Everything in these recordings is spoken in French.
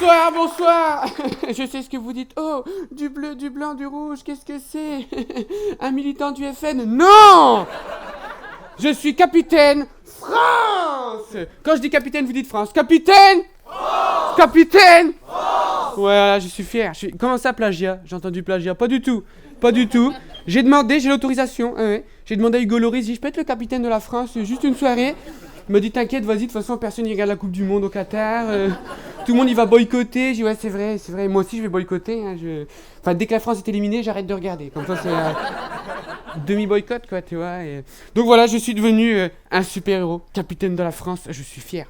Bonsoir, bonsoir. Je sais ce que vous dites. Oh, du bleu, du blanc, du rouge, qu'est-ce que c'est? Un militant du FN? Non! Je suis capitaine France. Quand je dis capitaine, vous dites France. Capitaine France. Capitaine France. Ouais, je suis fier. Comment ça, plagiat? J'ai entendu plagiat. Pas du tout. Pas du tout. J'ai l'autorisation. Ouais. J'ai demandé à Hugo Loris, je peux être le capitaine de la France, juste une soirée. Il m'a dit t'inquiète, vas-y, de toute façon personne n'y regarde la Coupe du Monde au Qatar. Tout le monde il va boycotter. J'ai dit ouais c'est vrai, moi aussi je vais boycotter. Hein, Enfin dès que la France est éliminée, j'arrête de regarder. Comme ça c'est demi-boycott quoi, tu vois. Donc voilà, je suis devenu un super-héros, capitaine de la France. Je suis fier.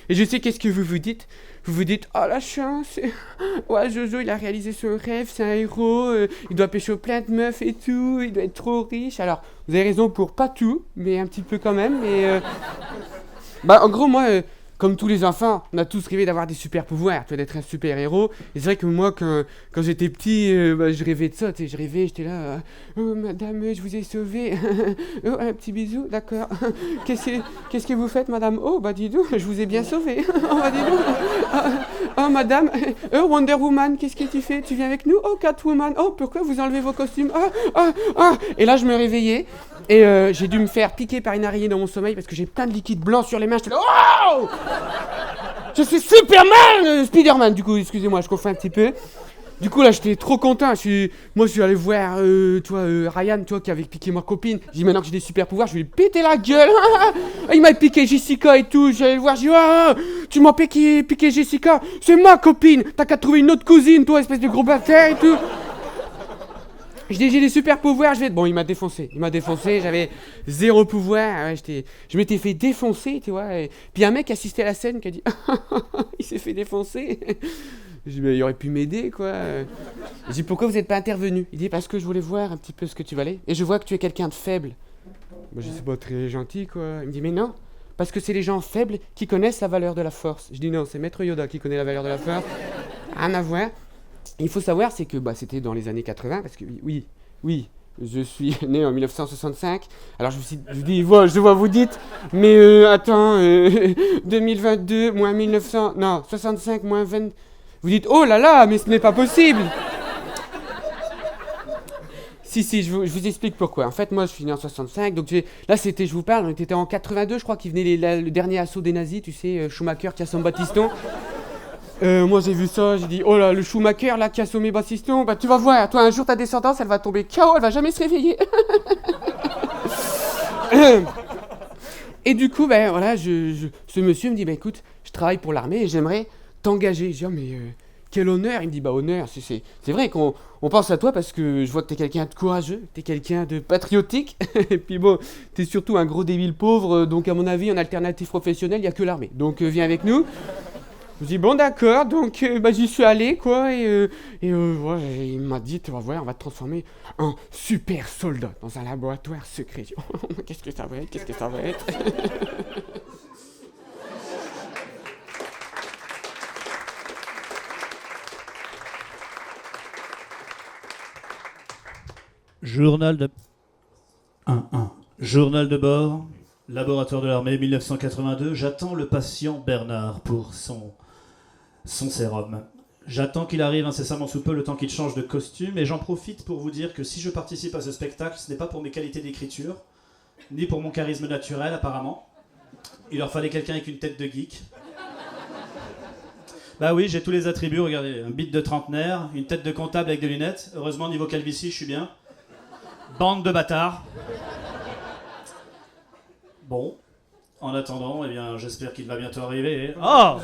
Et je sais qu'est-ce que vous vous dites. Vous vous dites, oh la chance, ouais Jojo il a réalisé son rêve, c'est un héros, il doit pécho plein de meufs et tout, il doit être trop riche. Alors, vous avez raison pour pas tout, mais un petit peu quand même. En gros, moi, comme tous les enfants, on a tous rêvé d'avoir des super pouvoirs, tu vois, d'être un super héros. Et c'est vrai que moi, quand j'étais petit, je rêvais de ça, tu sais, j'étais là, oh madame, je vous ai sauvé. Oh, un petit bisou, d'accord. Qu'est-ce que vous faites, madame? Oh, bah dis donc, je vous ai bien sauvé. Oh, bah dis donc. Oh, madame, oh, Wonder Woman, qu'est-ce que tu fais? Tu viens avec nous? Oh, Catwoman, oh, pourquoi vous enlevez vos costumes? Et là, je me réveillais, et j'ai dû me faire piquer par une araignée dans mon sommeil parce que j'ai plein de liquide blanc sur les mains. J'étais là, oh! Je suis Superman, Spider-Man, du coup, excusez-moi, je confonds un petit peu. Du coup, là, j'étais trop content. Moi, je suis allé voir, Ryan, qui avait piqué ma copine. J'ai dit, maintenant que j'ai des super pouvoirs, je vais lui péter la gueule. Il m'a piqué Jessica et tout. J'allais le voir, j'ai dit, tu m'as piqué Jessica. C'est ma copine. T'as qu'à trouver une autre cousine, toi, espèce de gros bâtard et tout. Je dis, j'ai des super pouvoirs, Bon, il m'a défoncé, j'avais zéro pouvoir, ouais, je m'étais fait défoncer, tu vois. Puis un mec assistait à la scène qui a dit, il s'est fait défoncer. Je dis, mais il aurait pu m'aider, quoi. Je dis, pourquoi vous n'êtes pas intervenu? Il dit, parce que je voulais voir un petit peu ce que tu valais, et je vois que tu es quelqu'un de faible. Moi, je sais pas, très gentil, quoi. Il me dit, mais non, parce que c'est les gens faibles qui connaissent la valeur de la force. Je dis, non, c'est Maître Yoda qui connaît la valeur de la force. Rien à voir. Il faut savoir, c'est que c'était dans les années 80, parce que oui, je suis né en 1965. Alors je dis, je vois, vous dites, mais attends, 2022 moins 1900, non, 65 moins 20. Vous dites, oh là là, mais ce n'est pas possible. Si, je vous explique pourquoi. En fait, moi, je suis né en 65, donc là, je vous parle, on était en 82, je crois, qu'il venait le dernier assaut des nazis, tu sais, Schumacher qui a son Battiston. Moi j'ai vu ça, j'ai dit oh là le Schumacher là qui a assommé Battiston, bah tu vas voir, toi un jour ta descendance elle va tomber KO, elle va jamais se réveiller. Et du coup voilà, ce monsieur me dit écoute, je travaille pour l'armée et j'aimerais t'engager. Je dis mais quel honneur. Il me dit honneur, c'est vrai qu'on pense à toi parce que je vois que t'es quelqu'un de courageux, t'es quelqu'un de patriotique, et puis bon, t'es surtout un gros débile pauvre, donc à mon avis en alternative professionnelle il y a que l'armée, donc viens avec nous. Je dis bon d'accord, donc j'y suis allé quoi, et il m'a dit tu vas voir, on va te transformer en super soldat dans un laboratoire secret. Qu'est-ce que ça va être Journal de... Journal de bord, laboratoire de l'armée 1982, j'attends le patient Bernard pour son sérum. J'attends qu'il arrive incessamment sous peu, le temps qu'il change de costume, et j'en profite pour vous dire que si je participe à ce spectacle, ce n'est pas pour mes qualités d'écriture, ni pour mon charisme naturel apparemment. Il leur fallait quelqu'un avec une tête de geek. Bah oui, j'ai tous les attributs, regardez, un bite de trentenaire, une tête de comptable avec des lunettes, heureusement niveau calvitie je suis bien. Bande de bâtards. Bon, en attendant, j'espère qu'il va bientôt arriver. Oh !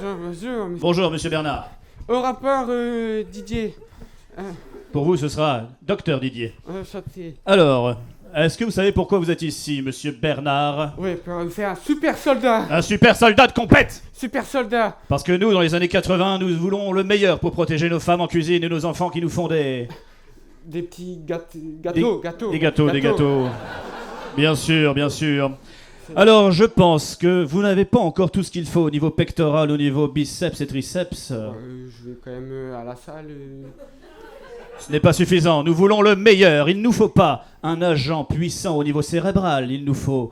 Bonjour, monsieur Bernard. Au rapport, Didier. Pour vous, ce sera Docteur Didier. Chanté. Alors, est-ce que vous savez pourquoi vous êtes ici, monsieur Bernard? Oui, pour faire un super soldat. Un super soldat de compète. Super soldat. Parce que nous, dans les années 80, nous voulons le meilleur pour protéger nos femmes en cuisine et nos enfants qui nous font des petits gâteaux. Des gâteaux. Bien sûr. Alors, je pense que vous n'avez pas encore tout ce qu'il faut au niveau pectoral, au niveau biceps et triceps. Je vais quand même à la salle. Ce n'est pas suffisant. Nous voulons le meilleur. Il ne nous faut pas un agent puissant au niveau cérébral. Il nous faut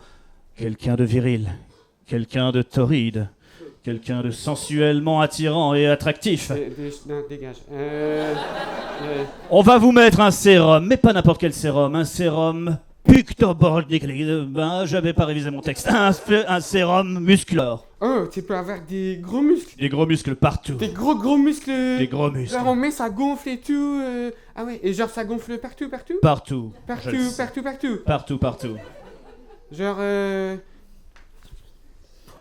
quelqu'un de viril, quelqu'un de torride, Quelqu'un de sensuellement attirant et attractif. Non, dégage. On va vous mettre un sérum, mais pas n'importe quel sérum, un sérum j'avais pas révisé mon texte. Un sérum musculaire. Oh, tu peux avoir des gros muscles. Des gros muscles partout. Des gros muscles. Des gros muscles. Genre on met, ça gonfle et tout. Ah ouais, et genre ça gonfle partout. Partout. Partout. Genre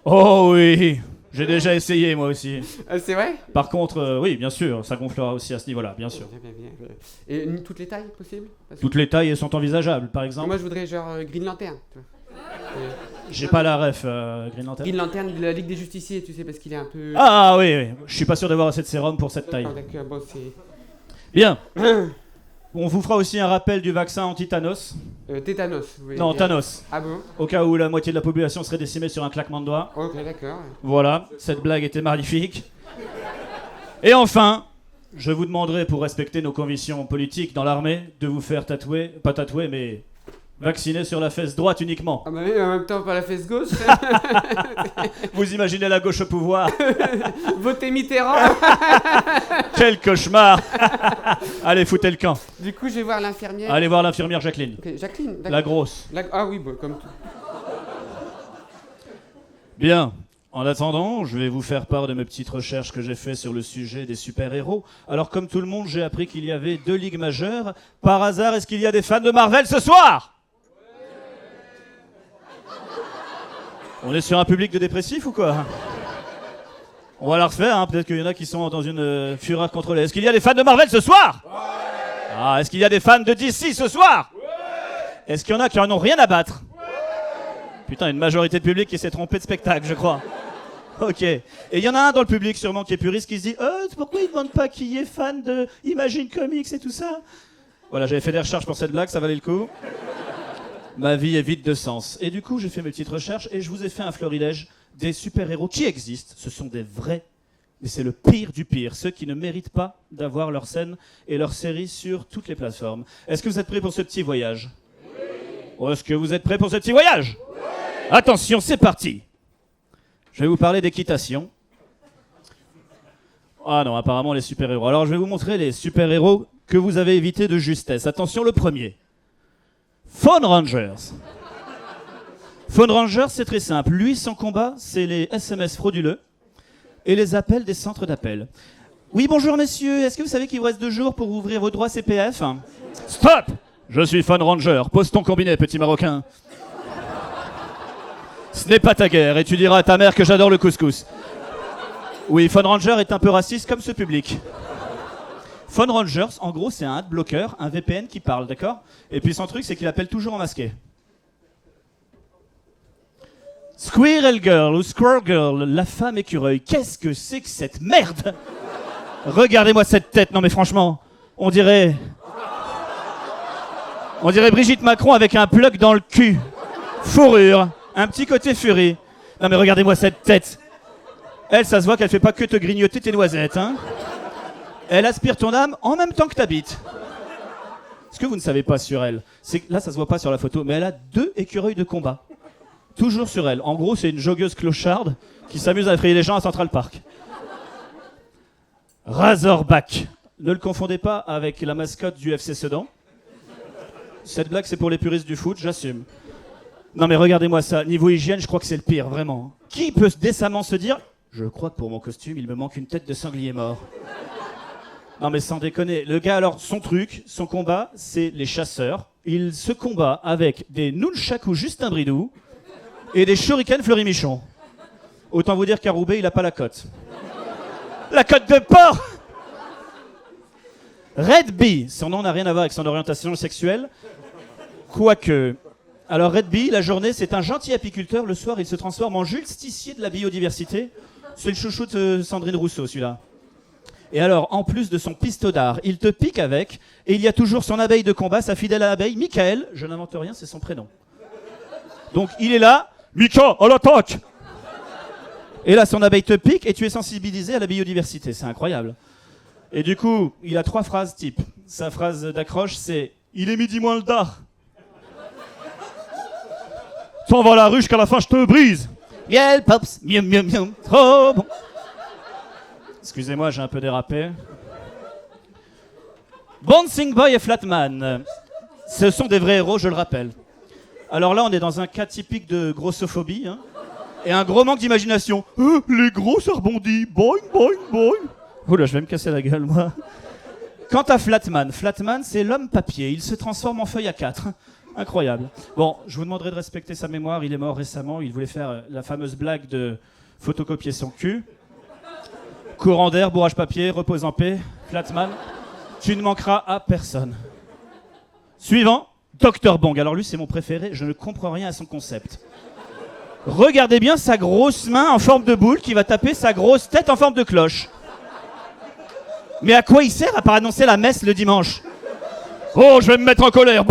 Oh oui, j'ai déjà essayé moi aussi. c'est vrai? Par contre, oui, bien sûr, ça gonflera aussi à ce niveau-là, bien sûr. Bien. Et toutes les tailles possibles? Toutes les tailles sont envisageables, par Non, exemple. moi je voudrais genre Green Lantern. Tu vois. J'ai pas la ref, Green Lantern. Green Lantern de la Ligue des Justiciers, tu sais, parce qu'il est un peu... Ah oui, je suis pas sûr d'avoir assez de sérum pour cette taille. Ah, d'accord, bon c'est... Bien. On vous fera aussi un rappel du vaccin anti-Thanos. Tétanos, vous voulez Non, dire. Thanos. Ah bon? Au cas où la moitié de la population serait décimée sur un claquement de doigts. Ok, d'accord. Voilà, cette blague était magnifique. Et enfin, je vous demanderai, pour respecter nos convictions politiques dans l'armée, de vous faire tatouer, pas tatouer, mais vacciner sur la fesse droite uniquement. Ah bah oui, en même temps pas la fesse gauche. Vous imaginez la gauche au pouvoir? Votez Mitterrand. Quel cauchemar. Allez, foutez le camp. Du coup, je vais voir l'infirmière. Allez voir l'infirmière Jacqueline. Ok, Jacqueline, d'accord. La grosse. Ah oui, bon, comme tout. Bien. En attendant, je vais vous faire part de mes petites recherches que j'ai faites sur le sujet des super-héros. Alors, comme tout le monde, j'ai appris qu'il y avait 2 ligues majeures. Par hasard, est-ce qu'il y a des fans de Marvel ce soir? On est sur un public de dépressifs ou quoi? On va la refaire, hein. Peut-être qu'il y en a qui sont dans une fureur contrôlée. Est-ce qu'il y a des fans de Marvel ce soir? Ah, est-ce qu'il y a des fans de DC ce soir? Est-ce qu'il y en a qui en ont rien à battre? Putain, une majorité de public qui s'est trompé de spectacle, je crois. Ok. Et il y en a un dans le public sûrement qui est puriste qui se dit pourquoi ils ne demandent pas qui est fan de Imagine Comics et tout ça? Voilà, j'avais fait des recherches pour cette blague, ça valait le coup. Ma vie est vide de sens. Et du coup, j'ai fait mes petites recherches et je vous ai fait un florilège des super-héros qui existent. Ce sont des vrais, mais c'est le pire du pire. Ceux qui ne méritent pas d'avoir leur scène et leur série sur toutes les plateformes. Est-ce que vous êtes prêts pour ce petit voyage? Oui. Est-ce que vous êtes prêts pour ce petit voyage? Oui. Attention, c'est parti. Je vais vous parler d'équitation. Ah non, apparemment les super-héros. Alors je vais vous montrer les super-héros que vous avez évités de justesse. Attention, le premier. Phone Rangers. Phone Rangers, c'est très simple. Lui, son combat, c'est les SMS frauduleux et les appels des centres d'appel. Oui, bonjour messieurs, est-ce que vous savez qu'il vous reste 2 jours pour ouvrir vos droits CPF? Stop! Je suis Phone Ranger, pose ton combiné, petit marocain. Ce n'est pas ta guerre, et tu diras à ta mère que j'adore le couscous. Oui, Phone Ranger est un peu raciste comme ce public. Phone Rangers, en gros, c'est un adblocker, un VPN qui parle, d'accord? Et puis son truc, c'est qu'il appelle toujours en masqué. Squirrel Girl ou Squirrel Girl, la femme écureuil. Qu'est-ce que c'est que cette merde? Regardez-moi cette tête, non mais franchement, on dirait Brigitte Macron avec un plug dans le cul. Fourrure, un petit côté furie. Non mais regardez-moi cette tête. Elle, ça se voit qu'elle fait pas que te grignoter tes noisettes, hein. Elle aspire ton âme en même temps que t'habites. Ce que vous ne savez pas sur elle, c'est que là ça se voit pas sur la photo, mais elle a 2 écureuils de combat. Toujours sur elle. En gros, c'est une joggeuse clocharde qui s'amuse à effrayer les gens à Central Park. Razorback. Ne le confondez pas avec la mascotte du FC Sedan. Cette blague, c'est pour les puristes du foot, j'assume. Non mais regardez-moi ça. Niveau hygiène, je crois que c'est le pire, vraiment. Qui peut décemment se dire « Je crois que pour mon costume, il me manque une tête de sanglier mort ». Non mais sans déconner. Le gars, alors, son truc, son combat, c'est les chasseurs. Il se combat avec des nunchakus Justin Bridou et des shurikens Fleury Michon. Autant vous dire qu'à Roubaix, il a pas la cote. La cote de porc! Red Bee, son nom n'a rien à voir avec son orientation sexuelle. Quoique. Alors Red Bee, la journée, c'est un gentil apiculteur. Le soir, il se transforme en justicier de la biodiversité. C'est le chouchou de Sandrine Rousseau, celui-là. Et alors, en plus de son pistolet d'art, il te pique avec. Et il y a toujours son abeille de combat, sa fidèle abeille, Michael. Je n'invente rien, c'est son prénom. Donc il est là. Mika, à l'attaque! Et là, son abeille te pique et tu es sensibilisé à la biodiversité. C'est incroyable. Et du coup, il a 3 phrases type. Sa phrase d'accroche, c'est « Il est midi moins le dard. T'en vas à la ruche qu'à la fin je te brise. » Miel Pops, miam miam miam, trop bon. Excusez-moi, j'ai un peu dérapé. Bouncing Boy et Flatman, ce sont des vrais héros, je le rappelle. Alors là, on est dans un cas typique de grossophobie, hein, et un gros manque d'imagination. Les gros, ça rebondit, boing, boing, boing. Oula, je vais me casser la gueule, moi. Quant à Flatman, Flatman, c'est l'homme papier. Il se transforme en feuille A4. Incroyable. Bon, je vous demanderai de respecter sa mémoire. Il est mort récemment. Il voulait faire la fameuse blague de photocopier son cul. Courant d'air, bourrage papier, repose en paix. Flatman, tu ne manqueras à personne. Suivant, Dr Bong. Alors lui, c'est mon préféré. Je ne comprends rien à son concept. Regardez bien sa grosse main en forme de boule qui va taper sa grosse tête en forme de cloche. Mais à quoi il sert à part annoncer la messe le dimanche? Oh, je vais me mettre en colère.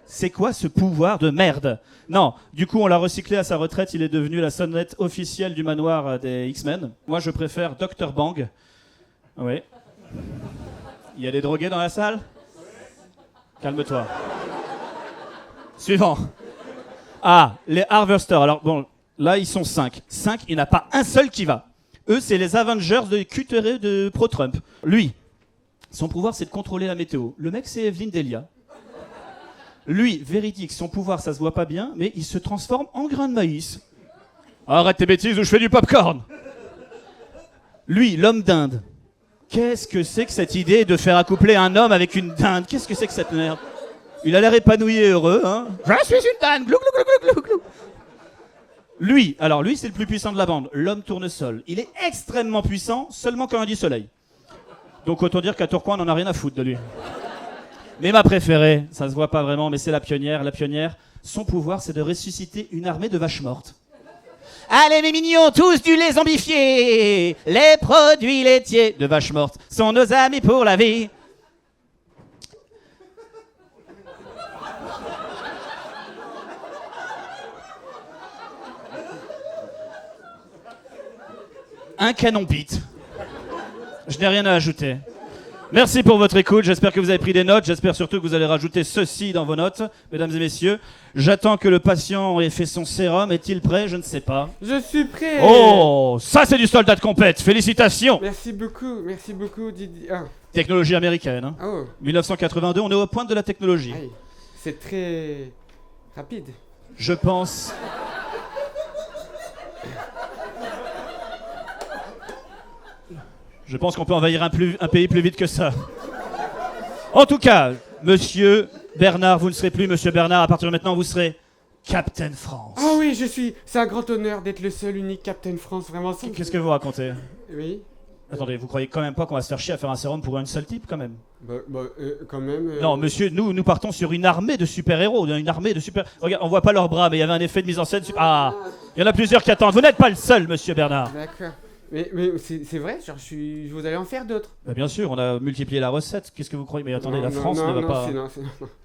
C'est quoi ce pouvoir de merde? Non, du coup, on l'a recyclé à sa retraite. Il est devenu la sonnette officielle du manoir des X-Men. Moi, je préfère Dr Bang. Oui. Il y a des drogués dans la salle? Calme-toi. Suivant. Ah, les Harvesters. Alors, bon, là, ils sont 5. 5, il n'y en a pas un seul qui va. Eux, c'est les Avengers de Cuteré de pro-Trump. Lui, son pouvoir, c'est de contrôler la météo. Le mec, c'est Evelyne Delia. Lui, véridique, son pouvoir, ça se voit pas bien, mais il se transforme en grain de maïs. Arrête tes bêtises ou je fais du popcorn. Lui, l'homme d'Inde. Qu'est-ce que c'est que cette idée de faire accoupler un homme avec une dinde? Qu'est-ce que c'est que cette merde? Il a l'air épanoui et heureux, hein. Je suis une dinde, glou, glou, glou, glou, glou. Lui, alors lui, c'est le plus puissant de la bande, l'homme tournesol. Il est extrêmement puissant, seulement quand il y a du soleil. Donc autant dire qu'à Tourcoing, on n'en a rien à foutre de lui. Mais ma préférée, ça se voit pas vraiment, mais c'est la pionnière. La pionnière, son pouvoir, c'est de ressusciter une armée de vaches mortes. Allez mes mignons, tous du lait zombifié. Les produits laitiers de vaches mortes sont nos amis pour la vie. Un canon bite. Je n'ai rien à ajouter. Merci pour votre écoute, j'espère que vous avez pris des notes, j'espère surtout que vous allez rajouter ceci dans vos notes, mesdames et messieurs. J'attends que le patient ait fait son sérum, est-il prêt? Je ne sais pas. Je suis prêt. Oh, ça c'est du soldat de compète, félicitations. Merci beaucoup Didier. Ah. Technologie américaine, hein. Oh. 1982, on est au point de la technologie. Aïe. C'est très rapide. Je pense... Je pense qu'on peut envahir un pays plus vite que ça. En tout cas, monsieur Bernard, vous ne serez plus monsieur Bernard. À partir de maintenant, vous serez Captain France. Oh oui, c'est un grand honneur d'être le seul unique Captain France, vraiment. Qu'est-ce que vous racontez? Oui. Attendez, vous croyez quand même pas qu'on va se faire chier à faire un sérum pour un seul type, quand même? Quand même... Non, monsieur, nous partons sur une armée de super-héros, une armée de super... Regarde, on voit pas leurs bras, mais il y avait un effet de mise en scène... Ah, il y en a plusieurs qui attendent. Vous n'êtes pas le seul, monsieur Bernard. D'accord. Mais c'est vrai, genre vous allez en faire d'autres. Bah bien sûr, on a multiplié la recette. Qu'est-ce que vous croyez? Mais attendez, la France ne va pas...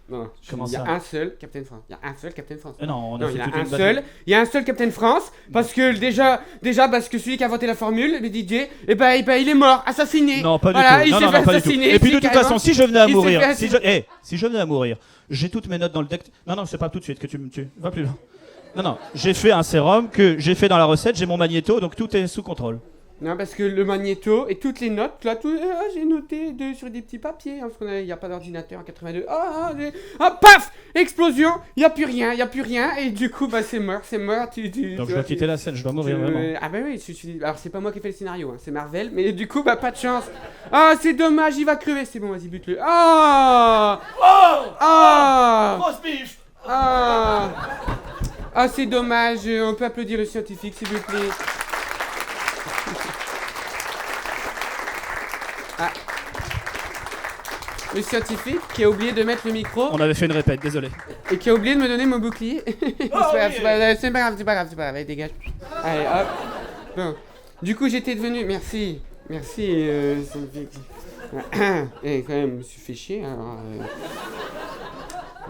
Non. Comment ça? Il y a un seul Captain France. Il y a un seul Captain France. Non, on a fait toute une bataille. Il y a un seul Captain France parce que déjà parce que celui qui a inventé la formule, le DJ, il est mort, assassiné. Non, pas du voilà, tout. Il non, s'est non, fait pas assassiner. Du tout. Et puis de toute façon, si je venais à mourir, si je venais à mourir, j'ai toutes mes notes dans le deck. Non, c'est pas tout de suite que tu me tues. Va plus loin. Non, j'ai fait un sérum que j'ai fait dans la recette. J'ai mon magnéto, donc tout est sous contrôle. Non, parce que le magnéto et toutes les notes, là, j'ai noté sur des petits papiers, hein, parce qu'il n'y a pas d'ordinateur en 82. Paf! Explosion! Il n'y a plus rien, et du coup, c'est mort. Donc je dois quitter la scène, je dois mourir vraiment. Ah bah oui, alors c'est pas moi qui ai fait le scénario, hein, c'est Marvel, mais du coup, pas de chance. Ah, c'est dommage, il va crever, c'est bon, vas-y, bute-le. Grosse bif! C'est dommage, on peut applaudir le scientifique, s'il vous plaît. Le scientifique qui a oublié de mettre le micro. On avait fait une répète, désolé. Et qui a oublié de me donner mon bouclier. C'est pas grave, allez, dégage. Allez, hop. Bon. Du coup, j'étais devenu... Merci, scientifique. Et quand même, je me suis fait chier. Alors,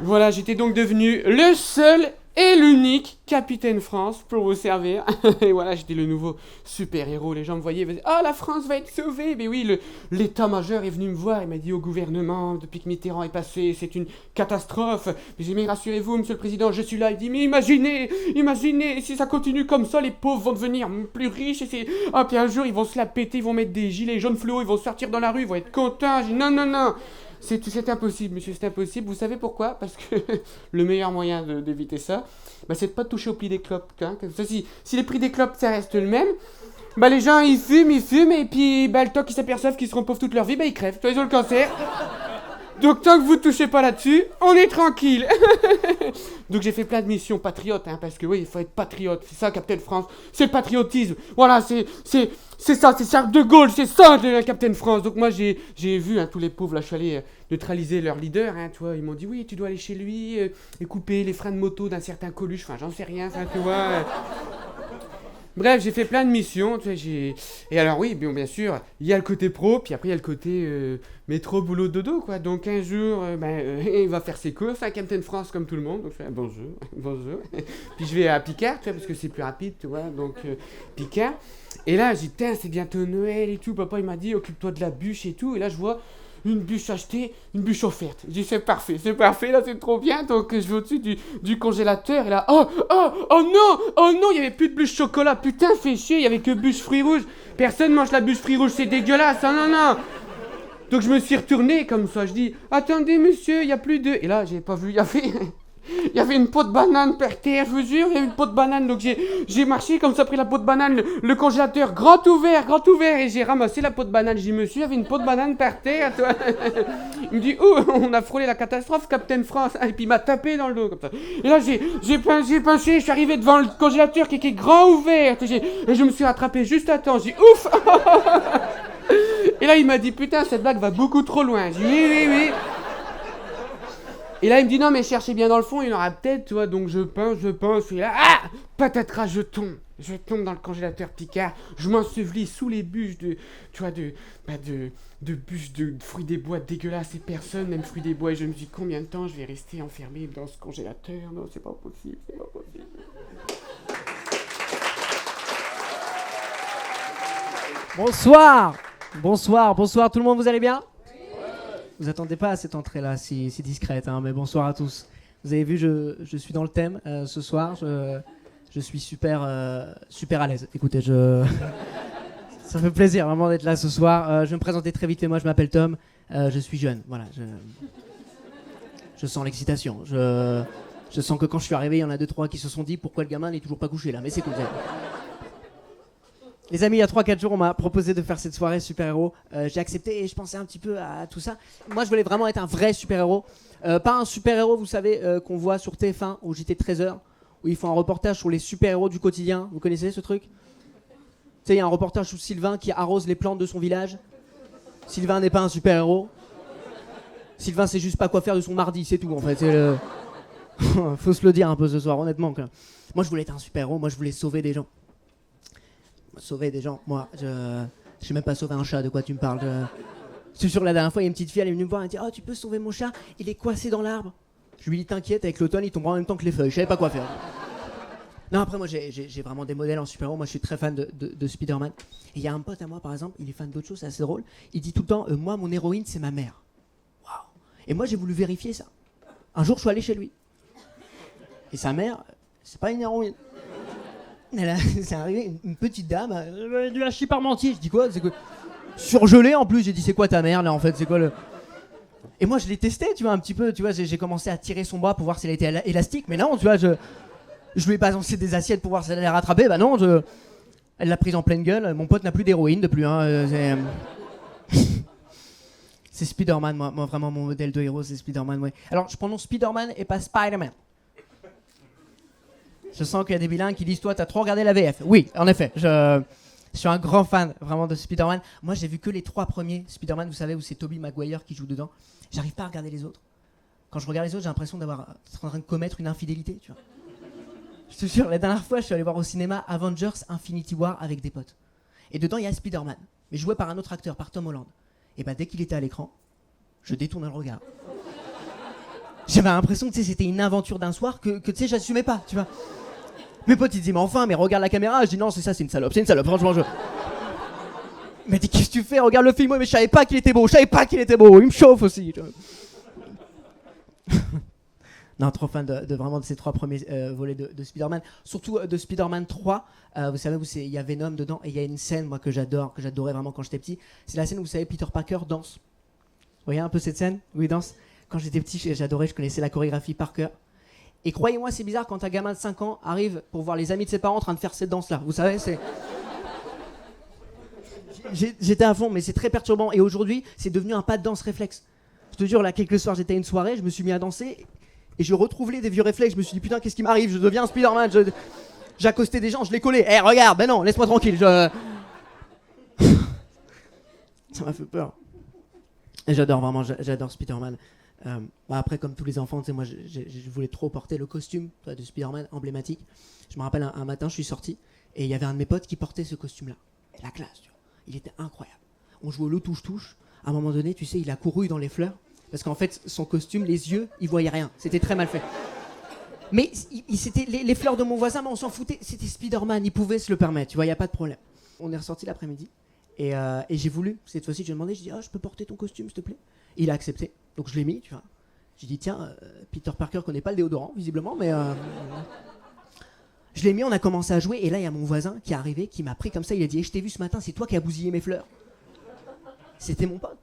Voilà, j'étais donc devenu le seul et l'unique Capitaine France pour vous servir. Et voilà, j'étais le nouveau super-héros. Les gens me voyaient, ils me disaient « Oh, la France va être sauvée !» Mais oui, l'état-major est venu me voir, il m'a dit au gouvernement, depuis que Mitterrand est passé, c'est une catastrophe. Mais j'ai dit « Mais rassurez-vous, monsieur le président, je suis là. » Il dit « Mais imaginez, si ça continue comme ça, les pauvres vont devenir plus riches. Ah, puis un jour, ils vont se la péter, ils vont mettre des gilets jaunes fluo, ils vont sortir dans la rue, ils vont être contents. » J'ai dit « Non. C'est impossible, monsieur, c'est impossible. Vous savez pourquoi? Parce que le meilleur moyen d'éviter ça, c'est de pas toucher au prix des clopes. Hein. Ça, si les prix des clopes, ça reste le même, les gens, ils fument, et puis le temps qu'ils s'aperçoivent qu'ils seront pauvres toute leur vie, ils crèvent. Ils ont le cancer. Donc tant que vous touchez pas là-dessus, on est tranquille. Donc j'ai fait plein de missions patriotes, hein, parce que oui, il faut être patriote. C'est ça, Capitaine France. C'est le patriotisme. Voilà, c'est ça, c'est Charles de Gaulle, c'est ça, le Capitaine France. Donc moi, j'ai vu tous les pauvres, là, je suis allé neutraliser leur leader, hein, tu vois. Ils m'ont dit, oui, tu dois aller chez lui et couper les freins de moto d'un certain Coluche. Enfin, j'en sais rien, ça, tu vois. Bref, j'ai fait plein de missions, tu sais, et alors oui, bien sûr, il y a le côté pro, puis après il y a le côté métro, boulot, dodo, quoi. Donc un jour, il va faire ses courses à Captain France comme tout le monde, donc je fais bonjour. Puis je vais à Picard, tu vois, parce que c'est plus rapide, tu vois, donc Picard. Et là, j'ai dit, tiens, c'est bientôt Noël et tout, papa il m'a dit, occupe-toi de la bûche et tout, et là je vois une bûche achetée, une bûche offerte. J'ai dit c'est parfait, là c'est trop bien. Donc je vais au-dessus du congélateur et là, oh non, il y avait plus de bûche chocolat, putain, fais chier, il y avait que bûche fruits rouges. Personne mange la bûche fruits rouges, c'est dégueulasse, non. Donc je me suis retourné comme ça, je dis, attendez monsieur, il y a plus de... Et là, j'ai pas vu, il y avait une peau de banane par terre, je vous jure, il y avait une peau de banane, donc j'ai marché comme ça, pris la peau de banane, le congélateur grand ouvert, et j'ai ramassé la peau de banane. Je dis, monsieur, il y avait une peau de banane par terre, toi. Il me dit, oh, on a frôlé la catastrophe, Captain France, et puis il m'a tapé dans le dos, comme ça. Et là, j'ai pinché, je suis arrivé devant le congélateur qui était grand ouvert, et je me suis rattrapé juste à temps, j'ai dit, ouf. Et là, il m'a dit, putain, cette blague va beaucoup trop loin. J'ai dit, oui. Et là, il me dit, non, mais cherchez bien dans le fond, il y en aura peut-être, tu vois, donc je pense, je suis là, patatras, je tombe dans le congélateur Picard, je m'ensevelis sous les bûches de bûches de fruits des bois dégueulasses et personne n'aime fruits des bois, et je me dis, combien de temps je vais rester enfermé dans ce congélateur? Non, c'est pas possible. Bonsoir tout le monde, vous allez bien? Vous attendez pas à cette entrée-là si discrète, hein, mais bonsoir à tous. Vous avez vu, je suis dans le thème ce soir, je suis super à l'aise. Écoutez, ça fait plaisir vraiment d'être là ce soir. Je vais me présenter très vite, moi je m'appelle Tom, je suis jeune, voilà. Je sens l'excitation, je sens que quand je suis arrivé, il y en a 2-3 qui se sont dit pourquoi le gamin n'est toujours pas couché là, mais c'est cool. Les amis, il y a 3-4 jours, on m'a proposé de faire cette soirée super-héros. J'ai accepté et je pensais un petit peu à tout ça. Moi, je voulais vraiment être un vrai super-héros. Pas un super-héros, vous savez, qu'on voit sur TF1 au JT de 13h, où ils font un reportage sur les super-héros du quotidien. Vous connaissez ce truc? Tu sais, il y a un reportage sur Sylvain qui arrose les plantes de son village. Sylvain n'est pas un super-héros. Sylvain sait juste pas quoi faire de son mardi, c'est tout en fait. Faut se le dire un peu ce soir, honnêtement. Moi, je voulais être un super-héros, moi, je voulais sauver des gens. Moi, je sais même pas sauver un chat, de quoi tu me parles. Je suis sûr, la dernière fois, il y a une petite fille, elle est venue me voir, elle me dit, oh, tu peux sauver mon chat, il est coincé dans l'arbre. Je lui dis, t'inquiète, avec l'automne, il tombera en même temps que les feuilles, je savais pas quoi faire. Non, après, moi, j'ai vraiment des modèles en super-héros, moi, je suis très fan de Spider-Man. Et il y a un pote à moi, par exemple, il est fan d'autre chose, c'est assez drôle, il dit tout le temps, moi, mon héroïne, c'est ma mère. Waouh. Et moi, j'ai voulu vérifier ça. Un jour, je suis allé chez lui. Et sa mère, c'est pas une héroïne. C'est arrivé une petite dame, du hachis parmentier. Je dis quoi? C'est quoi? Surgelé en plus. J'ai dit c'est quoi ta mère là en fait? C'est quoi le... Et moi je l'ai testé, tu vois, un petit peu. Tu vois, j'ai commencé à tirer son bras pour voir si elle était élastique, mais non, tu vois, je lui ai balancé des assiettes pour voir si elle allait rattraper. Bah non, elle l'a prise en pleine gueule. Mon pote n'a plus d'héroïne de plus. Hein. C'est Spider-Man, moi vraiment mon modèle de héros, c'est Spider-Man. Ouais. Alors je prononce Spider-Man et pas Spider-Man. Je sens qu'il y a des bilingues qui disent toi t'as trop regardé la VF. Oui, en effet, je suis un grand fan vraiment de Spider-Man. Moi j'ai vu que les 3 premiers Spider-Man, vous savez, où c'est Tobey Maguire qui joue dedans. J'arrive pas à regarder les autres. Quand je regarde les autres, j'ai l'impression d'être en train de commettre une infidélité, tu vois. Je te jure, la dernière fois je suis allé voir au cinéma Avengers Infinity War avec des potes. Et dedans il y a Spider-Man, mais joué par un autre acteur, par Tom Holland. Et bah dès qu'il était à l'écran, je détournais le regard. J'avais l'impression que c'était une aventure d'un soir que tu sais, j'assumais pas, tu vois. Mes potes ils disaient mais enfin, mais regarde la caméra. Je dis non, c'est ça, c'est une salope, franchement je... Il m'a dit qu'est-ce que tu fais, regarde le film. Mais je savais pas qu'il était beau, il me chauffe aussi, tu vois. Non, trop fan de vraiment de ces 3 premiers volets de Spider-Man. Surtout de Spider-Man 3. Vous savez, il y a Venom dedans. Et il y a une scène, moi, que j'adorais vraiment quand j'étais petit. C'est la scène où, vous savez, Peter Parker danse. Vous voyez un peu cette scène où il danse? Quand j'étais petit, j'adorais, je connaissais la chorégraphie par cœur. Et croyez-moi, c'est bizarre quand un gamin de 5 ans arrive pour voir les amis de ses parents en train de faire cette danse-là. Vous savez, c'est... J'étais à fond, mais c'est très perturbant. Et aujourd'hui, c'est devenu un pas de danse réflexe. Je te jure, là, quelques soirs, j'étais à une soirée, je me suis mis à danser... Et je retrouve des vieux réflexes, je me suis dit putain qu'est-ce qui m'arrive, je deviens un Spider-Man, j'accostais des gens, je les collais, regarde, ben non, laisse-moi tranquille, Ça m'a fait peur. Et j'adore vraiment, j'adore Spider-Man. Après comme tous les enfants, tu sais, moi je voulais trop porter le costume de Spider-Man emblématique. Je me rappelle un matin, je suis sorti, et il y avait un de mes potes qui portait ce costume-là. Et la classe, tu vois, il était incroyable. On jouait au touche-touche, à un moment donné, tu sais, il a couru dans les fleurs. Parce qu'en fait, son costume, les yeux, il voyait rien. C'était très mal fait. Mais c'était les fleurs de mon voisin, mais on s'en foutait. C'était Spider-Man, il pouvait se le permettre, tu vois, il n'y a pas de problème. On est ressorti l'après-midi, et j'ai voulu, cette fois-ci, je lui ai demandé, je lui ai dit, je peux porter ton costume, s'il te plaît? Et il a accepté, donc je l'ai mis, tu vois. J'ai dit, tiens, Peter Parker connaît pas le déodorant, visiblement, mais... Je l'ai mis, on a commencé à jouer, et là, il y a mon voisin qui est arrivé, qui m'a pris comme ça, il a dit, je t'ai vu ce matin, c'est toi qui as bousillé mes fleurs. C'était mon pote.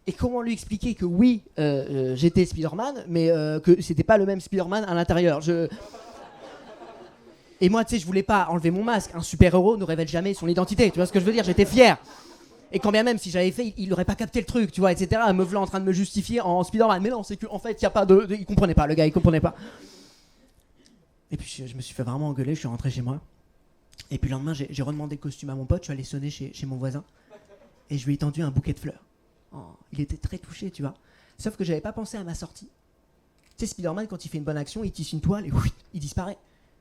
Et comment lui expliquer que oui, j'étais Spider-Man, mais que c'était pas le même Spider-Man à l'intérieur. Et moi, tu sais, je voulais pas enlever mon masque. Un super-héros ne révèle jamais son identité, tu vois ce que je veux dire? J'étais fier. Et quand bien même, si j'avais fait, il aurait pas capté le truc, tu vois, etc. Me voulant en train de me justifier en Spider-Man. Mais non, c'est qu'en fait, il y a pas de... Il comprenait pas, le gars, il comprenait pas. Et puis, je me suis fait vraiment engueuler, je suis rentré chez moi. Et puis le lendemain, j'ai redemandé le costume à mon pote, je suis allé sonner chez mon voisin. Et je lui ai tendu un bouquet de fleurs. Il était très touché, tu vois. Sauf que j'avais pas pensé à ma sortie. Tu sais, Spider-Man, quand il fait une bonne action, il tisse une toile et il disparaît.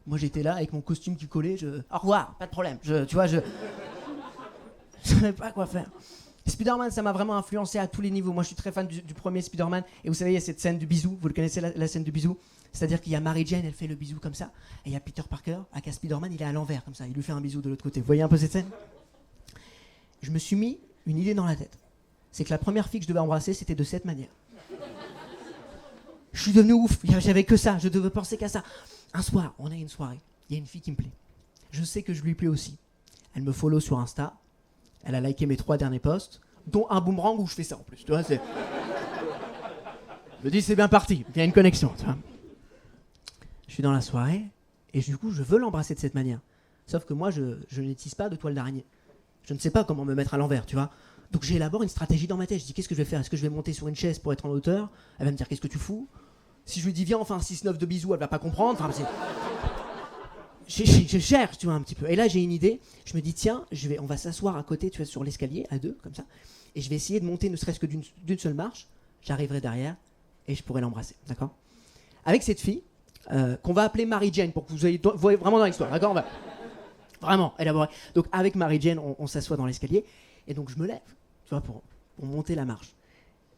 Moi, j'étais là avec mon costume qui collait. Au revoir, pas de problème. Tu vois, je savais pas quoi faire. Spider-Man, ça m'a vraiment influencé à tous les niveaux. Moi, je suis très fan du premier Spider-Man. Et vous savez, il y a cette scène du bisou. Vous le connaissez, la scène du bisou? C'est-à-dire qu'il y a Mary Jane, elle fait le bisou comme ça. Et il y a Peter Parker, aka Spider-Man, il est à l'envers comme ça. Il lui fait un bisou de l'autre côté. Vous voyez un peu cette scène? Je me suis mis une idée dans la tête. C'est que la première fille que je devais embrasser, c'était de cette manière. Je suis devenu ouf, j'avais que ça, je devais penser qu'à ça. Un soir, on a une soirée, il y a une fille qui me plaît. Je sais que je lui plais aussi. Elle me follow sur Insta, elle a liké mes 3 derniers posts, dont un boomerang où je fais ça en plus, tu vois, c'est... Je me dis c'est bien parti, il y a une connexion, tu vois. Je suis dans la soirée, et du coup je veux l'embrasser de cette manière. Sauf que moi je n'utilise pas de toile d'araignée. Je ne sais pas comment me mettre à l'envers, tu vois. Donc j'élabore une stratégie dans ma tête. Je dis qu'est-ce que je vais faire? Est-ce que je vais monter sur une chaise pour être en hauteur? Elle va me dire qu'est-ce que tu fous? Si je lui dis viens on fait un 6-9 de bisous, elle va pas comprendre. Enfin, je cherche, tu vois, un petit peu. Et là j'ai une idée. Je me dis tiens, on va s'asseoir à côté, tu vois, sur l'escalier à 2 comme ça. Et je vais essayer de monter ne serait-ce que d'une seule marche. J'arriverai derrière et je pourrai l'embrasser, d'accord? Avec cette fille qu'on va appeler Mary Jane pour que vous voyez vraiment dans l'histoire, d'accord? On va vraiment élaborer. Donc avec Mary Jane, on s'assoit dans l'escalier. Et donc je me lève, tu vois, pour monter la marche.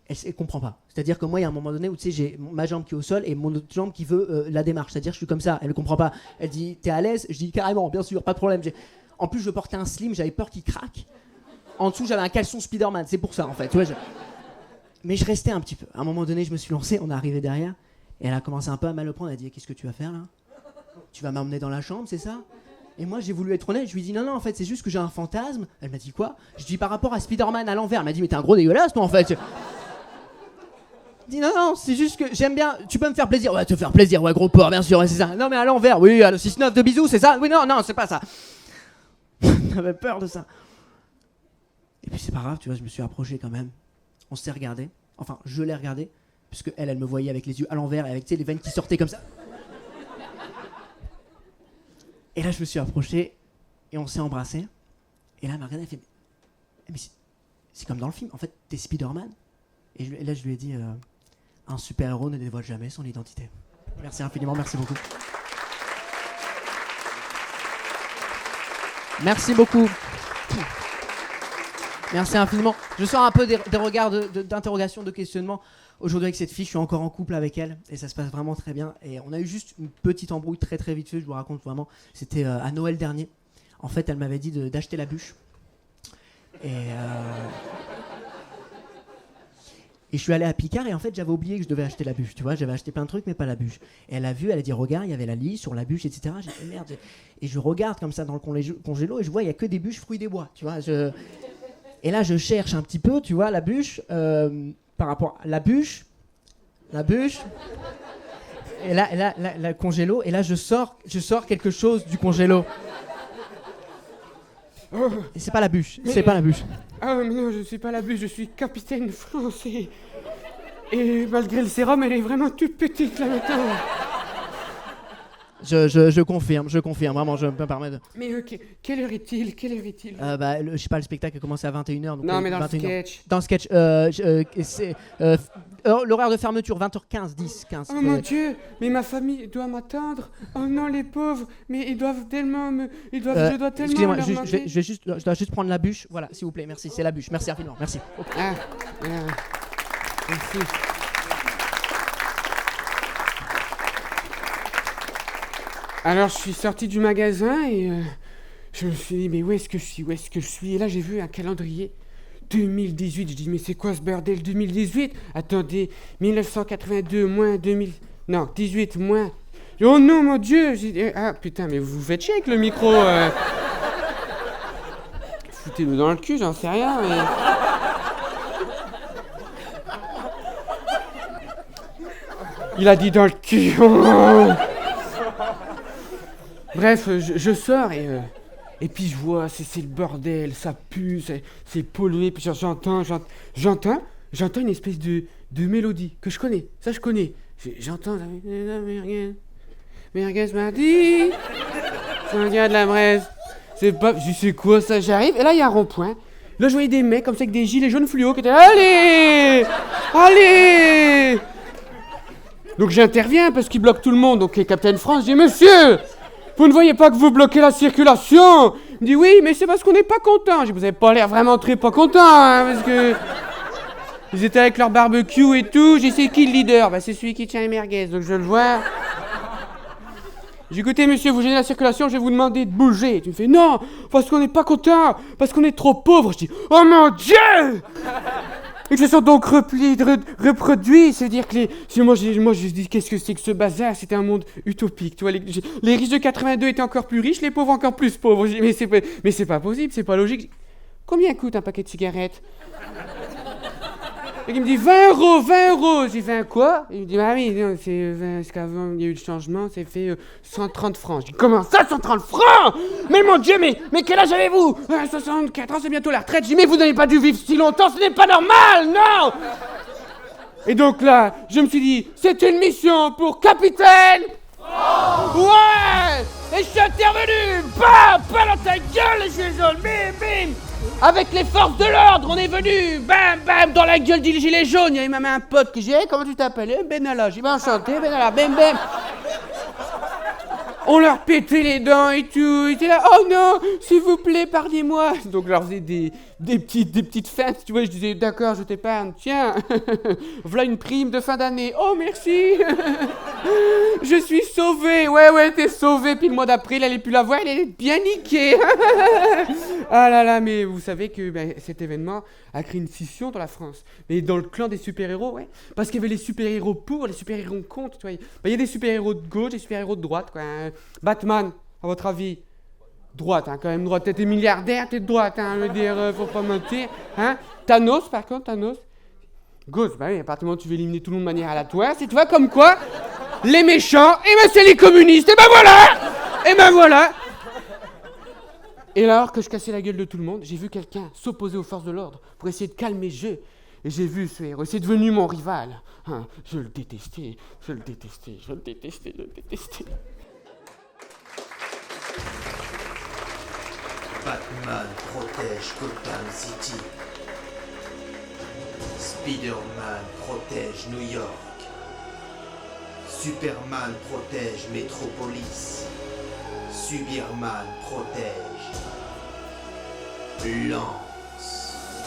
Elle comprend pas. C'est-à-dire que moi, il y a un moment donné où, tu sais, j'ai ma jambe qui est au sol et mon autre jambe qui veut la démarche. C'est-à-dire que je suis comme ça, elle ne comprend pas. Elle dit, t'es à l'aise? Je dis, carrément, bien sûr, pas de problème. En plus, je portais un slim, j'avais peur qu'il craque. En dessous, j'avais un caleçon Spider-Man, c'est pour ça, en fait. Tu vois, mais je restais un petit peu. À un moment donné, je me suis lancé, on est arrivé derrière. Et elle a commencé un peu à mal le prendre. Elle a dit, qu'est-ce que tu vas faire, là? Tu vas m'emmener dans la chambre, c'est ça? Et moi j'ai voulu être honnête, je lui ai dit non en fait c'est juste que j'ai un fantasme. Elle m'a dit quoi? Je dis par rapport à Spider-Man à l'envers. Elle m'a dit mais t'es un gros dégueulasse toi en fait. Je dis non c'est juste que j'aime bien, tu peux me faire plaisir. Ouais te faire plaisir, ouais gros porc bien sûr, ouais, c'est ça. Non mais à l'envers, oui à le 6-9 de bisous c'est ça? Oui non c'est pas ça. J'avais peur de ça. Et puis c'est pas grave, tu vois, je me suis approché quand même. On s'est regardé, enfin je l'ai regardé, puisque elle me voyait avec les yeux à l'envers et avec, tu sais, les veines qui sortaient comme ça. Et là, je me suis approché et on s'est embrassé. Et là, elle m'a regardé, elle fait mais c'est comme dans le film, en fait, t'es Spider-Man. Et là, je lui ai dit un super-héros ne dévoile jamais son identité. Merci infiniment, merci beaucoup. Merci beaucoup. Merci infiniment. Je sens un peu des regards d'interrogation, de questionnement. Aujourd'hui avec cette fille, je suis encore en couple avec elle et ça se passe vraiment très bien. Et on a eu juste une petite embrouille très très vite fait, je vous raconte vraiment. C'était à Noël dernier. En fait, elle m'avait dit d'acheter la bûche. Et je suis allé à Picard et en fait j'avais oublié que je devais acheter la bûche, tu vois, j'avais acheté plein de trucs mais pas la bûche. Et elle a vu, elle a dit regarde, il y avait la liste sur la bûche, etc. J'ai dit merde. Et je regarde comme ça dans le congélo et je vois il y a que des bûches fruits des bois, tu vois. Et là je cherche un petit peu, tu vois, la bûche, par rapport à la bûche. Et là, le congélo, et là je sors quelque chose du congélo. Et c'est pas la bûche, c'est pas la bûche. Ah mais non, je suis pas la bûche, je suis capitaine France et malgré le sérum, elle est vraiment toute petite là maintenant. Je confirme, vraiment, je me permets de... Mais quelle heure est-il je sais pas, le spectacle a commencé à 21h. Non, mais dans le sketch. Dans le sketch, c'est l'horaire de fermeture, 20h15, 10, 15. Oh mon Dieu, mais ma famille doit m'attendre. Oh non, les pauvres, mais ils doivent tellement je dois tellement excusez-moi, leur manger. je dois juste prendre la bûche. Voilà, s'il vous plaît, merci, c'est la bûche. Merci infiniment, merci. Merci. Alors, je suis sorti du magasin et je me suis dit, mais où est-ce que je suis? Et là, j'ai vu un calendrier. 2018, je dis, mais c'est quoi ce bordel 2018? Attendez, 1982 moins 2000... Non, 18 moins... Oh non, mon Dieu! Ah, putain, mais vous faites chier avec le micro. Foutez-le dans le cul, j'en sais rien, mais... Il a dit dans le cul. Bref, je sors et puis je vois, c'est le bordel, ça pue, c'est pollué, puis j'entends une espèce de mélodie que je connais, ça je connais. J'entends merguez mardi, ça vient de la braise. Je sais quoi ça, j'arrive, et là il y a un rond-point. Là je voyais des mecs comme ça avec des gilets jaunes fluo qui étaient là, allez. Donc j'interviens parce qu'ils bloquent tout le monde, donc Captain France, je dis monsieur, vous ne voyez pas que vous bloquez la circulation? Il me dit oui, mais c'est parce qu'on n'est pas content. Je dis vous avez pas l'air vraiment très pas content, hein, parce que ils étaient avec leur barbecue et tout. J'ai dit c'est qui le leader? Bah c'est celui qui tient les merguez, donc je le vois. J'ai dit écoutez monsieur, vous gênez la circulation, je vais vous demander de bouger. Tu me fais non, parce qu'on n'est pas content, parce qu'on est trop pauvre. Je dis oh mon Dieu! Ils se sont donc reproduits, c'est-à-dire que moi je dis qu'est-ce que c'est que ce bazar, c'était un monde utopique, tu vois, les riches de 82 étaient encore plus riches, les pauvres encore plus pauvres. Je dis, mais c'est pas possible, c'est pas logique. Combien coûte un paquet de cigarettes? Et il me dit 20 €. J'ai fait un quoi? Il me dit bah oui, non, parce qu'avant il y a eu le changement, c'est fait 130 francs. Je dis comment ça 130 francs? Mais mon Dieu, mais quel âge avez-vous? 64 ans, c'est bientôt la retraite. Je dis mais vous n'avez pas dû vivre si longtemps, ce n'est pas normal, non. Et donc là, je me suis dit, c'est une mission pour Capitaine. Ouais. Et je suis intervenu. Bam, pas dans ta gueule les gilets jaunes, bim, bim. Avec les forces de l'ordre, on est venu, bam, bam, dans la gueule du gilet jaune. Il y avait même un pote que j'ai, comment tu t'appelles? Benalla. J'ai dit, enchanté, Benalla, bam, bam. On leur pétait les dents et tout. Ils étaient là, oh non, s'il vous plaît, pardonnez-moi. Donc je leur faisais des petites feintes, tu vois. Je disais, d'accord, je t'épargne, tiens. Voilà une prime de fin d'année. Oh, merci. Je suis sauvé. Ouais, t'es sauvé. Puis le mois d'après, il allait plus la voir, elle est bien niquée. Ah là là, mais vous savez que cet événement a créé une scission dans la France. Mais dans le clan des super-héros, ouais. Parce qu'il y avait les super-héros pour, les super-héros contre, tu vois. Il y a des super-héros de gauche, des super-héros de droite, quoi. Batman, à votre avis, droite, hein, quand même droite. T'es milliardaire, t'es de droite, hein, je veux dire, faut pas mentir. Hein. Thanos, par contre, gauche, bah oui, à partir du moment où tu veux éliminer tout le monde de manière aléatoire, c'est, tu vois, comme quoi, les méchants, c'est les communistes, et ben voilà. Et alors que je cassais la gueule de tout le monde, j'ai vu quelqu'un s'opposer aux forces de l'ordre pour essayer de calmer le jeu. Et j'ai vu ce héros, c'est devenu mon rival. Hein, je le détestais. Batman protège Gotham City. Spider-Man protège New York. Superman protège Metropolis. Subirman protège Lance.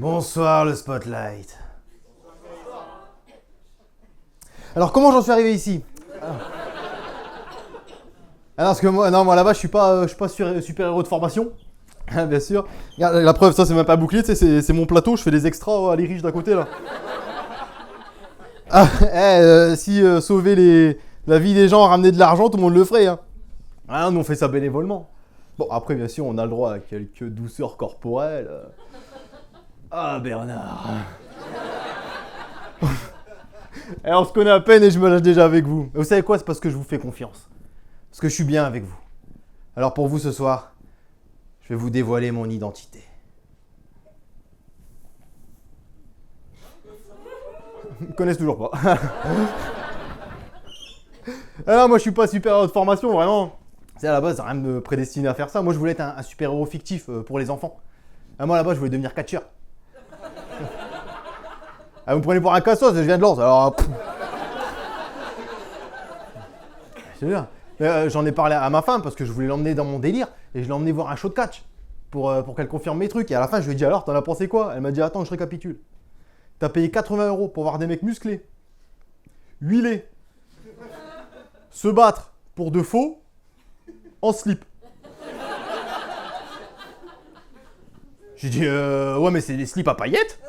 Bonsoir le Spotlight. Alors comment j'en suis arrivé ici? Parce que moi là-bas je suis pas super-héros de formation. Bien sûr. Regarde, la preuve, ça c'est même pas bouclier, tu sais, c'est mon plateau, je fais des extras à les riches d'à côté là. Si sauver la vie des gens, ramener de l'argent, tout le monde le ferait. Hein. Nous on fait ça bénévolement. Bon, après bien sûr on a le droit à quelques douceurs corporelles. Ah Bernard. On se connaît à peine et je me lâche déjà avec vous. Mais vous savez quoi? C'est parce que je vous fais confiance. Parce que je suis bien avec vous. Alors pour vous ce soir, je vais vous dévoiler mon identité. Ils me connaissent toujours pas. Alors moi je suis pas super-héros de formation, vraiment. C'est à la base, ça rien de me prédestiner à faire ça. Moi je voulais être un super-héros fictif pour les enfants. Moi là-bas je voulais devenir catcheur. Vous me prenez pour un cassos, je viens de Lens, alors... C'est bien. J'en ai parlé à ma femme parce que je voulais l'emmener dans mon délire et je l'ai emmené voir un show de catch pour qu'elle confirme mes trucs. Et à la fin, je lui ai dit alors, t'en as pensé quoi? Elle m'a dit attends, je récapitule. T'as payé 80 € pour voir des mecs musclés, huilés, se battre pour de faux, en slip. J'ai dit ouais, mais c'est des slips à paillettes.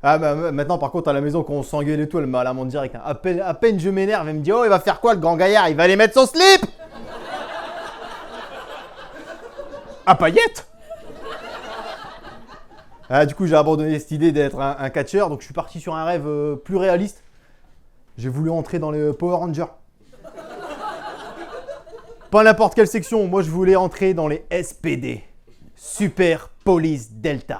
Maintenant, par contre, à la maison, quand on s'engueule et tout, elle m'a la montre direct. Hein. À peine je m'énerve, elle me dit oh, il va faire quoi le grand gaillard? Il va aller mettre son slip à paillettes. Du coup, j'ai abandonné cette idée d'être un catcheur, donc je suis parti sur un rêve plus réaliste. J'ai voulu entrer dans les Power Rangers. Pas n'importe quelle section, moi je voulais entrer dans les SPD. Super Police Delta.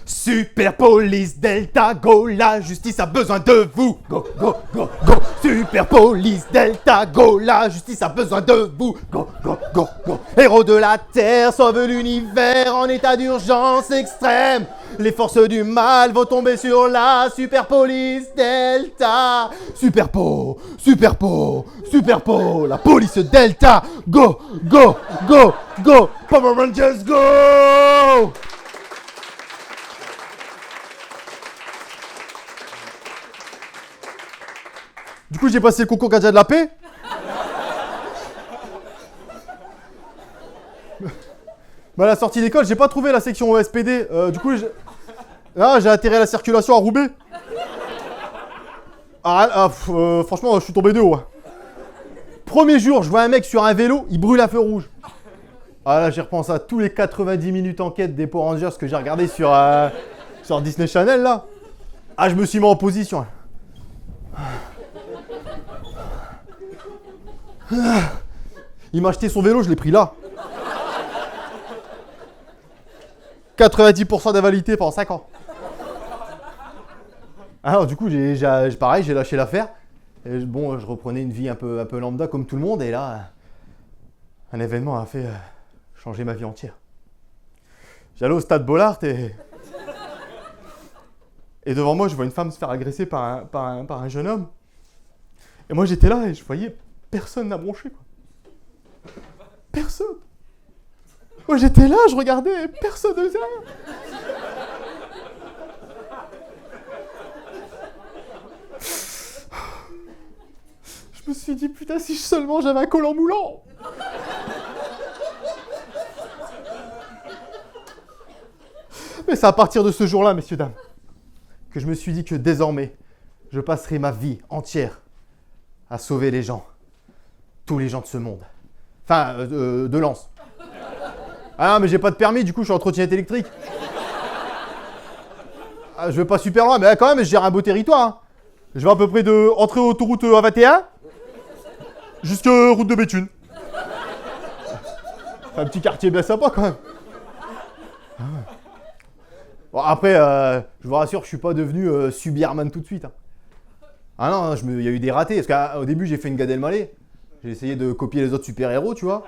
Super Police Delta, go, la justice a besoin de vous. Go, go, go, go. Super Police Delta, go, la justice a besoin de vous. Go, go, go, go. Héros de la Terre, sauve l'univers en état d'urgence extrême. Les forces du mal vont tomber sur la Super Police Delta. Super Po, Super Po, Super Po, la police Delta. Go, go, go, go. Power Rangers, go. Du coup, j'ai passé le concours gardien de la paix. À la sortie d'école, j'ai pas trouvé la section SPD. Du coup, j'ai atterri à la circulation à Roubaix. Franchement, je suis tombé de haut. Hein. Premier jour, je vois un mec sur un vélo, il brûle à feu rouge. Là, j'y repense à tous les 90 minutes enquête des Power Rangers que j'ai regardé sur Disney Channel, là. Je me suis mis en position. Il m'a acheté son vélo, je l'ai pris là. 90% d'invalidité pendant 5 ans. Alors du coup, pareil, j'ai lâché l'affaire. Et je reprenais une vie un peu lambda comme tout le monde. Et là, un événement a fait changer ma vie entière. J'allais au stade Bollaert et devant moi, je vois une femme se faire agresser par un jeune homme. Et moi, j'étais là et je voyais personne n'a bronché, quoi. Personne. Moi, j'étais là, je regardais et personne ne faisait rien. Je me suis dit, putain, si seulement j'avais un collant moulant. Mais c'est à partir de ce jour-là, messieurs, dames, que je me suis dit que désormais, je passerai ma vie entière à sauver les gens. Tous les gens de ce monde. Enfin, de Lens. Mais j'ai pas de permis, du coup, je suis en trottinette électrique. Je vais pas super loin, mais quand même, je gère un beau territoire. Hein. Je vais à peu près de entrer autoroute A21 jusqu'à route de Béthune. Un petit quartier bien sympa, quand même. Bon, après, je vous rassure, je suis pas devenu Subierman tout de suite. Hein. Non, il y a eu des ratés. Parce qu'au début, j'ai fait une Gad Elmaleh. J'ai essayé de copier les autres super-héros, tu vois.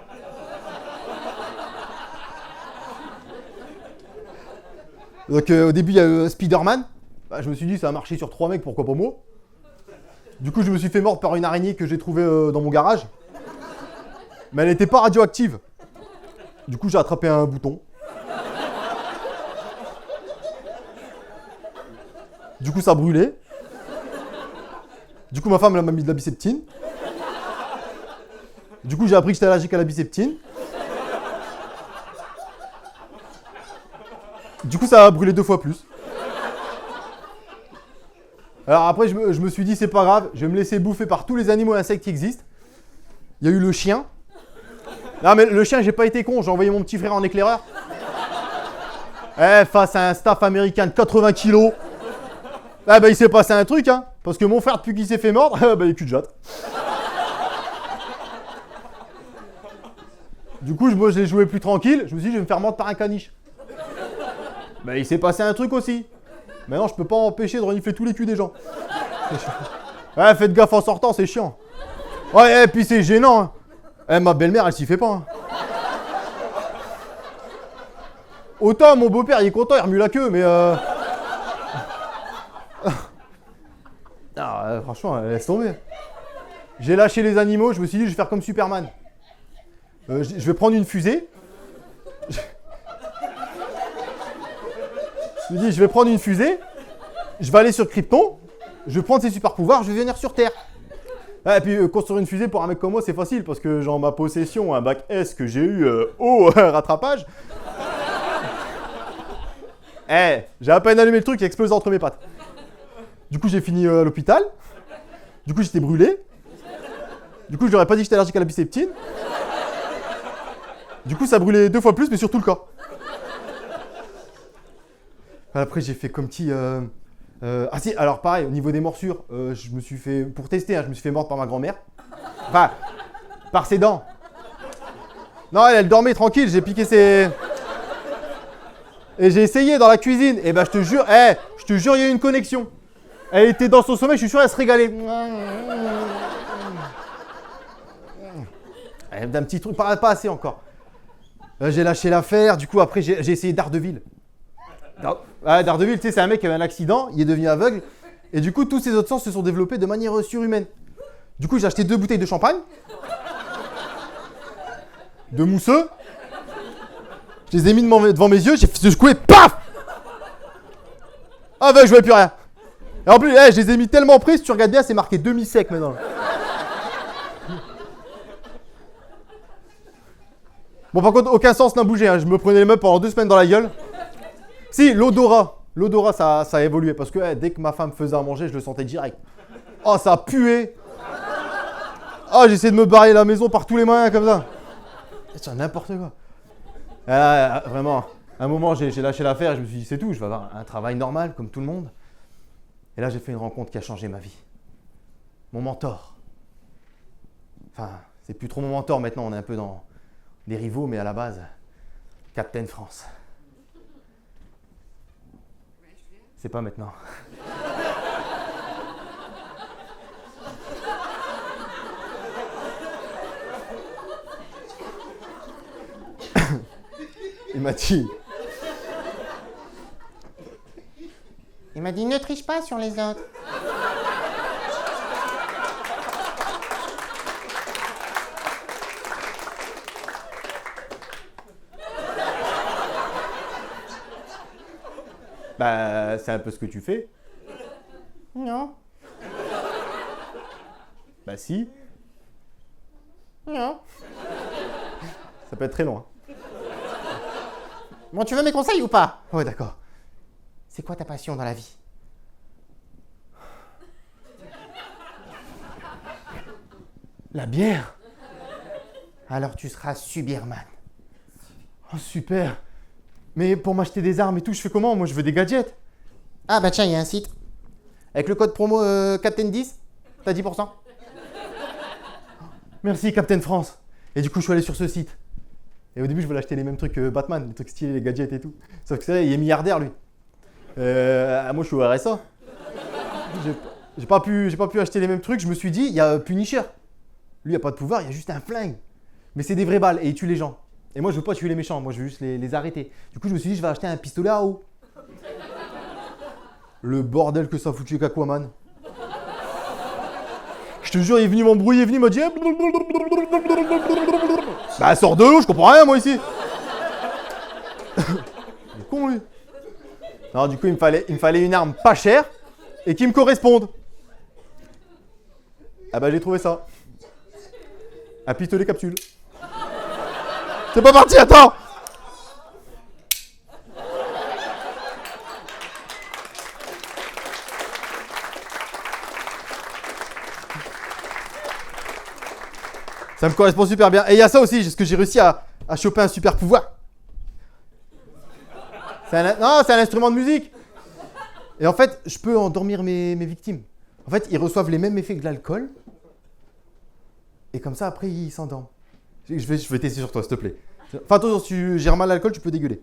Donc au début, il y a eu Spider-Man. Je me suis dit, ça a marché sur 3 mecs, pourquoi pas moi. Du coup, je me suis fait mordre par une araignée que j'ai trouvée dans mon garage. Mais elle n'était pas radioactive. Du coup, j'ai attrapé un bouton. Du coup, ça brûlait. Du coup, ma femme, elle m'a mis de la biceptine. Du coup, j'ai appris que j'étais allergique à la biceptine. Du coup, ça a brûlé 2 fois plus. Alors après, je me suis dit, c'est pas grave, je vais me laisser bouffer par tous les animaux et insectes qui existent. Il y a eu le chien. Non, mais le chien, j'ai pas été con, j'ai envoyé mon petit frère en éclaireur. Face à un staff américain de 80 kilos, il s'est passé un truc, hein. Parce que mon frère, depuis qu'il s'est fait mordre, il est cul de jatte. Du coup, moi, j'ai joué plus tranquille, je me suis dit, je vais me faire mordre par un caniche. Il s'est passé un truc aussi. Maintenant, je peux pas empêcher de renifler tous les culs des gens. Faites gaffe en sortant, c'est chiant. Ouais, et puis c'est gênant. Hein. Ma belle-mère, elle s'y fait pas. Hein. Autant mon beau-père, il est content, il remue la queue, mais franchement, laisse tomber. J'ai lâché les animaux, je me suis dit, je vais faire comme Superman. Je vais prendre une fusée. Je me dis, je vais prendre une fusée, je vais aller sur Krypton, je vais prendre ses super pouvoirs, je vais venir sur Terre. Et puis construire une fusée pour un mec comme moi, c'est facile parce que j'ai en ma possession un bac S que j'ai eu au rattrapage. J'ai à peine allumé le truc, il a explosé entre mes pattes. Du coup, j'ai fini à l'hôpital. Du coup, j'étais brûlé. Du coup, je leur ai pas dit que j'étais allergique à la biceptine. Du coup, ça brûlait 2 fois plus, mais sur tout le corps. Après, j'ai fait comme petit... Ah si, alors pareil, au niveau des morsures, je me suis fait... Pour tester, hein, je me suis fait mordre par ma grand-mère. Enfin, par ses dents. Non, elle dormait tranquille, j'ai piqué ses... Et j'ai essayé dans la cuisine. Et je te jure, il y a eu une connexion. Elle était dans son sommeil, je suis sûr, elle se régalait. D'un petit truc, pas assez encore. J'ai lâché l'affaire, du coup, après, j'ai essayé Daredevil. Daredevil, tu sais, c'est un mec qui avait un accident, il est devenu aveugle, et du coup, tous ses autres sens se sont développés de manière surhumaine. Du coup, j'ai acheté 2 bouteilles de champagne, de mousseux, je les ai mis devant mes yeux, j'ai fait secouer, paf! Je voyais plus rien. Et en plus, je les ai mis tellement pris, si tu regardes bien, c'est marqué demi-sec maintenant. Bon, par contre, aucun sens n'a bougé, hein. Je me prenais les meubles pendant 2 semaines dans la gueule. Si, l'odorat. L'odorat, ça a évolué. Parce que dès que ma femme faisait à manger, je le sentais direct. Oh, ça puait. Oh, j'essayais de me barrer la maison par tous les moyens comme ça. C'est n'importe quoi. Vraiment, à un moment, j'ai lâché l'affaire et je me suis dit, c'est tout, je vais avoir un travail normal comme tout le monde. Et là, j'ai fait une rencontre qui a changé ma vie. Mon mentor. Enfin, c'est plus trop mon mentor maintenant, on est un peu dans des rivaux, mais à la base, Captain France. C'est pas maintenant. Il m'a dit, ne triche pas sur les autres. C'est un peu ce que tu fais. Non. Si. Non. Ça peut être très loin. Bon, tu veux mes conseils ou pas? Ouais, d'accord. C'est quoi ta passion dans la vie? La bière. Alors tu seras Superman. Oh, super. Mais pour m'acheter des armes et tout, je fais comment? Moi, je veux des gadgets. Ah tiens, il y a un site. Avec le code promo Captain 10, t'as 10%. Merci, Captain France. Et du coup, je suis allé sur ce site. Et au début, je voulais acheter les mêmes trucs que Batman, les trucs stylés, les gadgets et tout. Sauf que ça, il est milliardaire, lui. Moi, je suis au RSA. J'ai pas pu acheter les mêmes trucs. Je me suis dit, il y a Punisher. Lui, il a pas de pouvoir, il y a juste un flingue. Mais c'est des vraies balles et il tue les gens. Et moi, je veux pas tuer les méchants, moi, je veux juste les arrêter. Du coup, je me suis dit, je vais acheter un pistolet à eau. Le bordel que ça a foutu avec Aquaman. Je te jure, il est venu m'embrouiller, il est venu, il m'a dit... sors de l'eau, je comprends rien, moi, ici. Il est con, lui. Non, du coup, il me fallait une arme pas chère, et qui me correspondent. Ah bah j'ai trouvé ça. Un pistolet capsule. C'est pas parti, attends. Ça me correspond super bien. Et il y a ça aussi, parce que j'ai réussi à choper un super pouvoir. Non, c'est un instrument de musique. Et en fait, je peux endormir mes victimes. En fait, ils reçoivent les mêmes effets que de l'alcool. Et comme ça, après, ils s'endorment. Je vais tester sur toi, s'il te plaît. Enfin, attention, si tu gères mal l'alcool, tu peux dégueuler.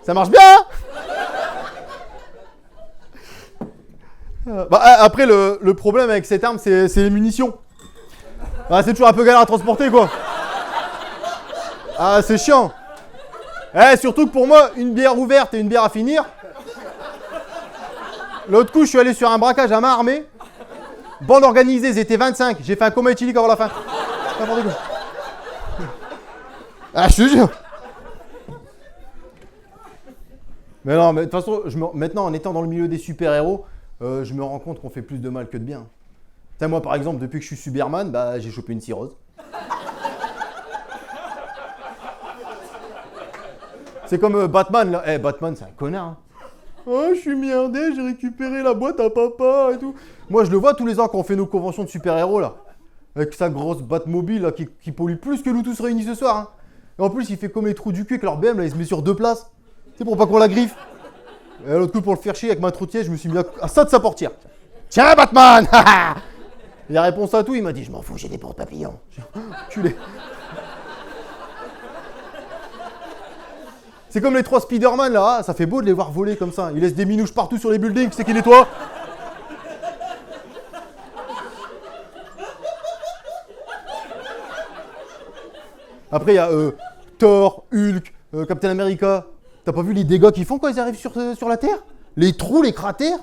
Ça marche bien, hein? Bah, après, le problème avec cette arme, c'est les munitions. Bah, c'est toujours un peu galère à transporter, quoi. Ah, c'est chiant. Surtout que pour moi, une bière ouverte et une bière à finir. L'autre coup, je suis allé sur un braquage à main armée. Bande organisée, ils étaient 25. J'ai fait un coma éthylique avant la fin. N'importe quoi. Ah, je te jure. Mais non, mais de toute façon, maintenant, en étant dans le milieu des super-héros, je me rends compte qu'on fait plus de mal que de bien. T'sais, moi, par exemple, depuis que je suis Superman, bah, j'ai chopé une cirrhose. C'est comme Batman, là. Batman, c'est un connard. Hein. Oh, je suis merdé, j'ai récupéré la boîte à papa et tout. Moi, je le vois tous les ans quand on fait nos conventions de super-héros, là. Avec sa grosse Batmobile, là, qui pollue plus que nous tous réunis ce soir. Hein. Et en plus, il fait comme les trous du cul avec leur BM, là, il se met sur 2 places. C'est pour pas qu'on la griffe. Et l'autre coup, pour le faire chier avec ma troutière, je me suis mis à ça de sa portière. Tiens, Batman. Il a réponse à tout, il m'a dit, je m'en fous, j'ai des porte-papillons. Culé. C'est comme les 3 Spider-Man, là, ça fait beau de les voir voler comme ça. Ils laissent des minouches partout sur les buildings, c'est qui nettoie? Après, il y a Thor, Hulk, Captain America. T'as pas vu les dégâts qu'ils font quand ils arrivent sur la Terre? Les trous, les cratères?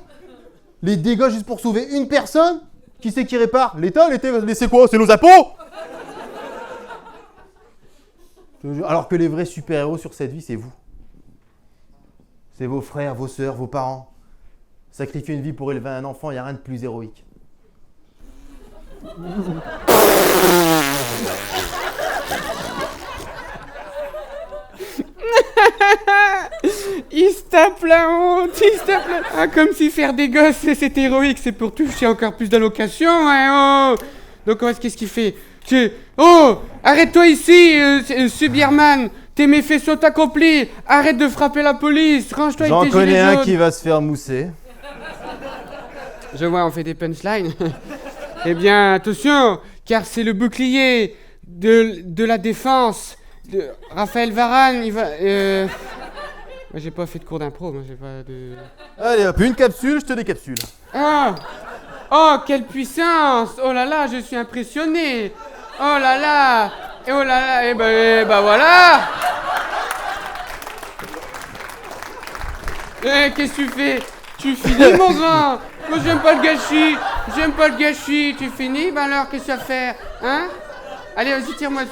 Les dégâts juste pour sauver une personne? Qui c'est qui répare? L'État? L'État, c'est quoi? C'est nos impôts? Alors que les vrais super-héros sur cette vie, c'est vous. C'est vos frères, vos sœurs, vos parents. Sacrifier une vie pour élever un enfant, il n'y a rien de plus héroïque. Il se tape la honte, il se tape la... Ah, comme si faire des gosses, c'est héroïque, c'est pour toucher encore plus d'allocations, hein, oh. Donc, qu'est-ce qu'il fait? Oh, arrête-toi ici, Superman. Tes méfaits sont accomplis. Arrête de frapper la police. Range-toi avec tes gilets jaunes. J'en connais un qui va se faire mousser. Je vois, on fait des punchlines. Eh bien, attention, car c'est le bouclier de la défense de Raphaël Varane. Il va... Moi, j'ai pas fait de cours d'impro, moi, j'ai pas de... Allez hop, une capsule, je te décapsule. Ah! Oh, quelle puissance! Oh là là, je suis impressionné! Oh là là! Et oh là là! Et ben voilà! Qu'est-ce que tu fais? Tu finis, mon grand? Moi, j'aime pas le gâchis! J'aime pas le gâchis! Tu finis? Ben alors, qu'est-ce que tu vas faire? Hein? Allez, vas-y, tire-moi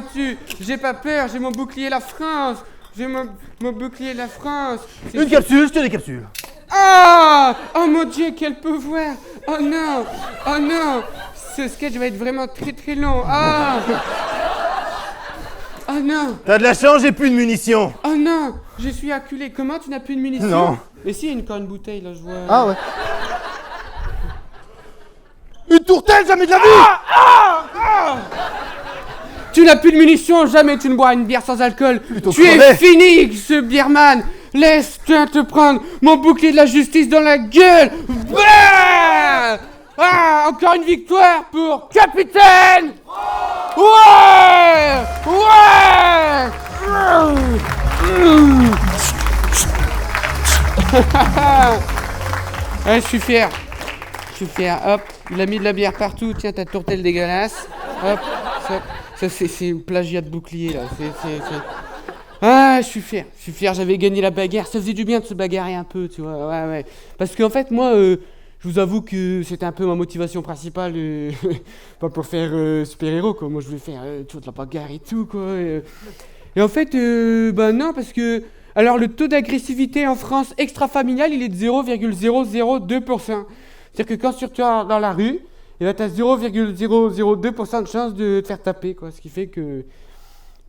dessus! J'ai pas peur, j'ai mon bouclier la France! J'ai mon bouclier de la France. Une capsule, je te décapsule. Ah! Oh mon Dieu, quel pouvoir! Oh non! Oh non! Ce sketch va être vraiment très très long. Ah! Oh non! T'as de la chance, j'ai plus de munitions. Oh non! Je suis acculé. Comment tu n'as plus de munitions? Non. Mais si, il y a une bouteille là, je vois. Ah ouais. Une tourtelle, jamais de la vie! Tu n'as plus de munitions, jamais tu ne bois une bière sans alcool. Plutôt Tu es crevé. fini, ce bierman. Laisse-toi te prendre mon bouclier de la justice dans la gueule. Bah ah, encore une victoire pour Capitaine. Ouais. Ouais. Ouais, je suis fier. Hop, il a mis de la bière partout. Tiens, ta tourtelle dégueulasse. Hop, ça c'est un plagiat de bouclier, là. Ah, je suis fier, j'avais gagné la bagarre. Ça faisait du bien de se bagarrer un peu, tu vois. Ouais. Parce qu'en fait, moi, je vous avoue que c'était un peu ma motivation principale, pas pour faire super-héros, quoi. Moi, je voulais faire tu vois, de la bagarre et tout, quoi. Et en fait, non, parce que... Alors, le taux d'agressivité en France extra-familiale, il est de 0,002%. C'est-à-dire que quand tu retournes dans la rue, tu as 0,002% de chance de te faire taper, quoi. Ce qui fait que...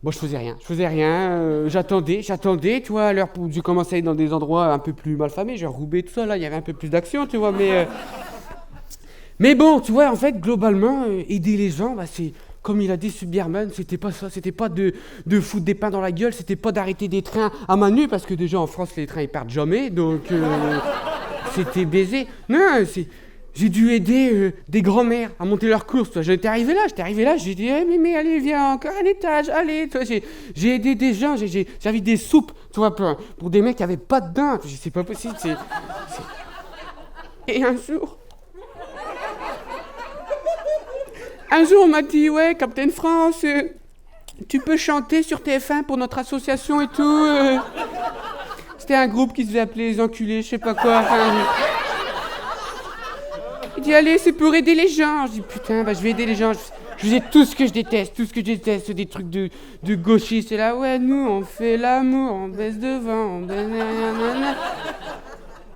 Bon, je faisais rien, j'attendais, tu vois, à l'heure où j'ai commencé à aller dans des endroits un peu plus malfamés, genre Roubaix, tout ça, là, il y avait un peu plus d'action, tu vois, mais bon, tu vois, en fait, globalement, aider les gens, bah, c'est, comme il a dit Superman, c'était pas ça, c'était pas de foutre des pains dans la gueule, c'était pas d'arrêter des trains à main nue, parce que déjà, en France, les trains, ils partent jamais, donc, c'était baisé. Non, j'ai dû aider des grands-mères à monter leurs courses. Toi. J'étais arrivé là, j'ai dit mais allez, viens, encore un étage, allez. Toi, j'ai aidé des gens, j'ai servi des soupes, tu vois, pour des mecs qui avaient pas de dents. C'est pas possible, Et un jour, on m'a dit, ouais, Captain France, tu peux chanter sur TF1 pour notre association et tout. C'était un groupe qui se faisait appeler les enculés, je sais pas quoi. Il dit allez, c'est pour aider les gens. Je dis putain, je vais aider les gens. Je faisais tout ce que je déteste, c'est des trucs de gauchistes. Et là, ouais, nous on fait l'amour, on baisse devant, on baisse...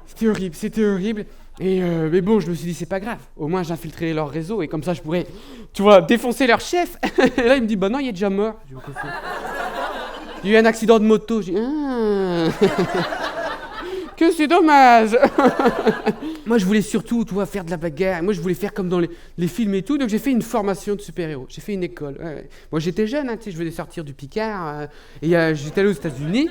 C'était horrible. Et mais bon, je me suis dit c'est pas grave. Au moins j'infiltrerai leur réseau et comme ça je pourrais, tu vois, défoncer leur chef. Et là il me dit bah non, il est déjà mort. Il y a eu un accident de moto. J'ai dit que c'est dommage. Moi, je voulais surtout, tu vois, faire de la bagarre. Moi, je voulais faire comme dans les films et tout. Donc, j'ai fait une formation de super-héros. J'ai fait une école. Ouais. Moi, j'étais jeune, hein, tu sais, je venais sortir du Picard. Et j'étais allé aux États-Unis.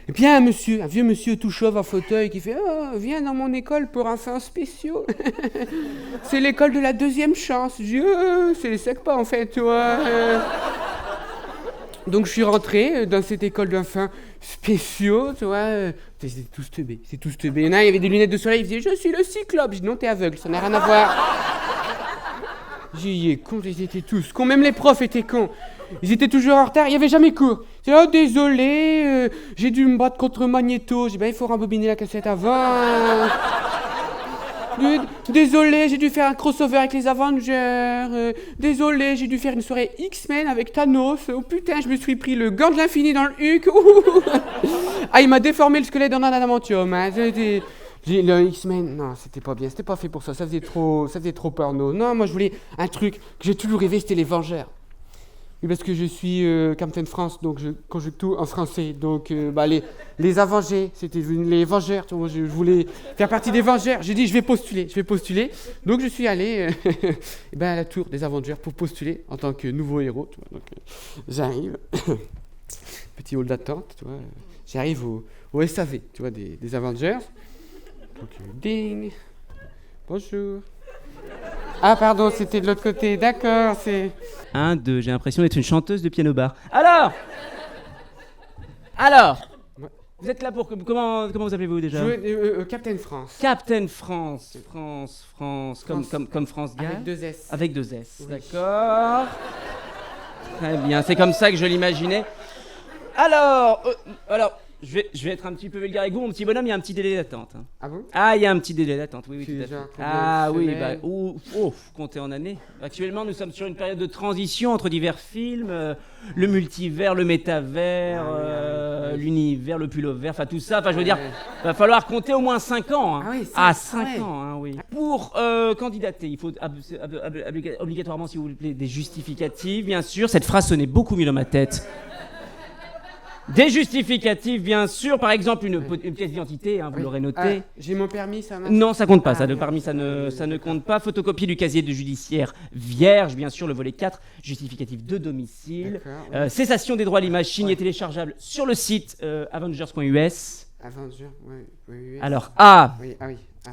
Et puis, il y a un vieux monsieur tout chauve en fauteuil qui fait « Oh, viens dans mon école pour enfants spéciaux. » C'est l'école de la deuxième chance. Je dis « c'est les SECPA, en fait, tu vois. » Donc, je suis rentré dans cette école d'enfants spéciaux, tu vois. C'est tous teubés. Il y en a, il y avait des lunettes de soleil, il disait « Je suis le cyclope. » Je dis « Non, t'es aveugle, ça n'a rien à voir. » J'ai dit « con, ils étaient tous cons. Même les profs étaient cons. Ils étaient toujours en retard, il n'y avait jamais cours. C'est « Oh, désolé, j'ai dû me battre contre Magneto. » J'ai dit « Il faut rembobiner la cassette avant. » Désolé, j'ai dû faire un crossover avec les Avengers. Désolé, j'ai dû faire une soirée X-Men avec Thanos. Oh putain, je me suis pris le gant de l'infini dans le huc. Ah, il m'a déformé le squelette en adamantium. Hein. Le X-Men, non, c'était pas bien, c'était pas fait pour ça. Ça faisait trop porno. Non, moi je voulais un truc que j'ai toujours rêvé, c'était les Vengeurs. Oui, parce que je suis Captain France, donc je conjugue tout en français. Donc, les Avengers, c'était les Vengeurs. Tu vois, je voulais faire partie des Vengeurs. J'ai dit, je vais postuler. Donc, je suis allé à la tour des Avengers pour postuler en tant que nouveau héros. Tu vois, donc, j'arrive, petit hall d'attente, tu vois. J'arrive au SAV, tu vois, des Avengers. Donc, ding, bonjour. Ah pardon, c'était de l'autre côté, d'accord, c'est... 1, 2, j'ai l'impression d'être une chanteuse de piano-bar. Alors ouais. Vous êtes là pour... Comment vous appelez-vous déjà? Captain France. Captain France, comme France Gall. Avec 2 S. Avec 2 S, oui. D'accord. Très bien, c'est comme ça que je l'imaginais. Alors, je vais être un petit peu vulgaire avec vous, mon petit bonhomme, il y a un petit délai d'attente. Hein. Ah bon? Ah, il y a un petit délai d'attente, oui, tout à fait. Ah oui, comptez en années. Actuellement, nous sommes sur une période de transition entre divers films, le multivers, le métavers, l'univers, le pullover, enfin tout ça. Enfin, je veux dire, va falloir compter au moins 5 ans. Hein. Ah oui, 5 ans, hein, oui. Pour candidater, il faut obligatoirement, si vous voulez, des justificatifs, bien sûr. Cette phrase sonnait beaucoup mieux dans ma tête. Des justificatifs, bien sûr. Par exemple, une pièce d'identité, hein, vous l'aurez noté. J'ai mon permis, ça marche? Non, ça compte pas. Le permis, ça ne compte pas. Photocopie du casier de judiciaire vierge, bien sûr, le volet 4. Justificatif de domicile. Cessation des droits à l'image signée téléchargeable sur le site avengers.us. Avengers, oui. Alors, A, oui.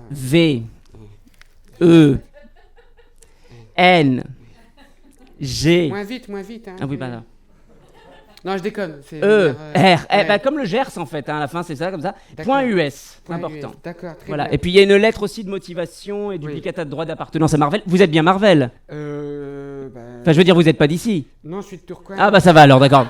V, E, N, G. Moins vite. Hein. Ah oui, bah là. Non, je déconne. C'est R. Comme le Gers, en fait. Hein, à la fin, c'est ça, comme ça. Point US. Important. D'accord, très voilà. bien. Et puis, il y a une lettre aussi de motivation et duplicata de droit d'appartenance à Marvel. Vous êtes bien Marvel? Enfin, je veux dire, vous êtes pas d'ici. Non, je suis de Tourcoing. Ah bah ça va alors, d'accord.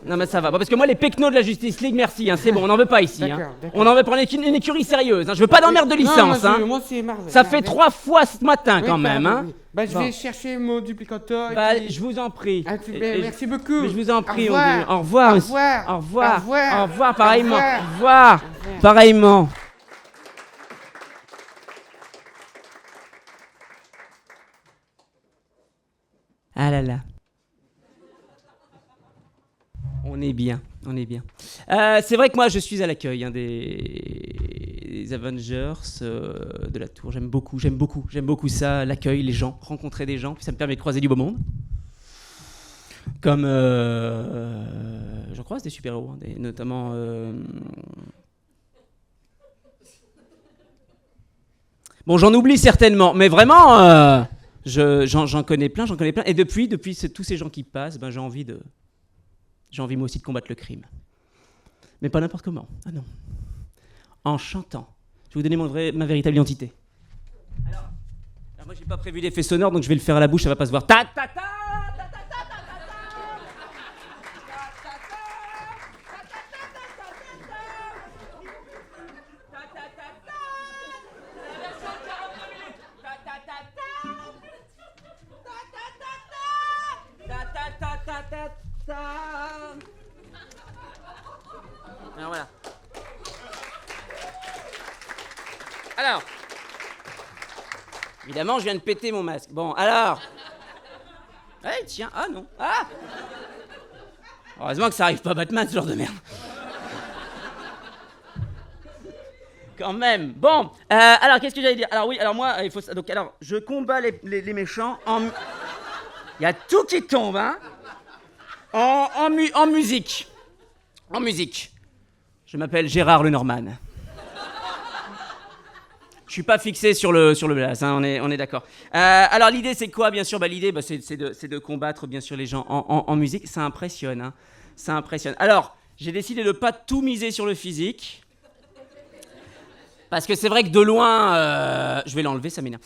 Non mais ça va. Bon, parce que moi, les pecnos de la Justice League, merci, hein, c'est bon, on n'en veut pas ici. Hein. D'accord. On en veut prendre une écurie sérieuse. Hein. Je veux pas d'emmerde de licence. Non, Hein. moi aussi, marre. Ça fait 3 fois ce matin quand même. Hein. Oui. Bah, je vais chercher mon duplicateur. Et Bah, puis... je vous en prie. Ah, merci beaucoup. Mais je vous en prie. Au revoir. Au revoir. Au revoir. Au revoir. Au revoir. Au revoir, pareillement. Au revoir. Au revoir. Pareillement. Ah là là. On est bien. C'est vrai que moi, je suis à l'accueil des Avengers de la Tour. J'aime beaucoup ça, l'accueil, les gens, rencontrer des gens. Puis ça me permet de croiser du beau monde. Comme j'en croise des super-héros, hein, notamment. Bon, j'en oublie certainement, mais vraiment, j'en connais plein. Et depuis tous ces gens qui passent, ben, j'ai envie moi aussi de combattre le crime. Mais pas n'importe comment. Ah non. En chantant. Je vais vous donner ma véritable identité. Alors moi, j'ai pas prévu d'effet sonore, donc je vais le faire à la bouche, ça va pas se voir. Ta ta ta. Alors voilà. Alors, évidemment, je viens de péter mon masque. Bon, alors. Eh, tiens, ah non. Ah. Heureusement que ça arrive pas à Batman, ce genre de merde. Quand même. Bon, alors qu'est-ce que j'allais dire? Alors oui, alors moi, il faut donc alors je combats les méchants en. Il y a tout qui tombe, hein. En musique. En musique. Je m'appelle Gérard Lenormand. Je suis pas fixé sur le blaze, hein, on est d'accord. Alors l'idée c'est quoi, bien sûr? L'idée c'est de combattre bien sûr les gens en musique. Ça impressionne, hein. Ça impressionne. Alors j'ai décidé de pas tout miser sur le physique. Parce que c'est vrai que de loin, je vais l'enlever, ça m'énerve.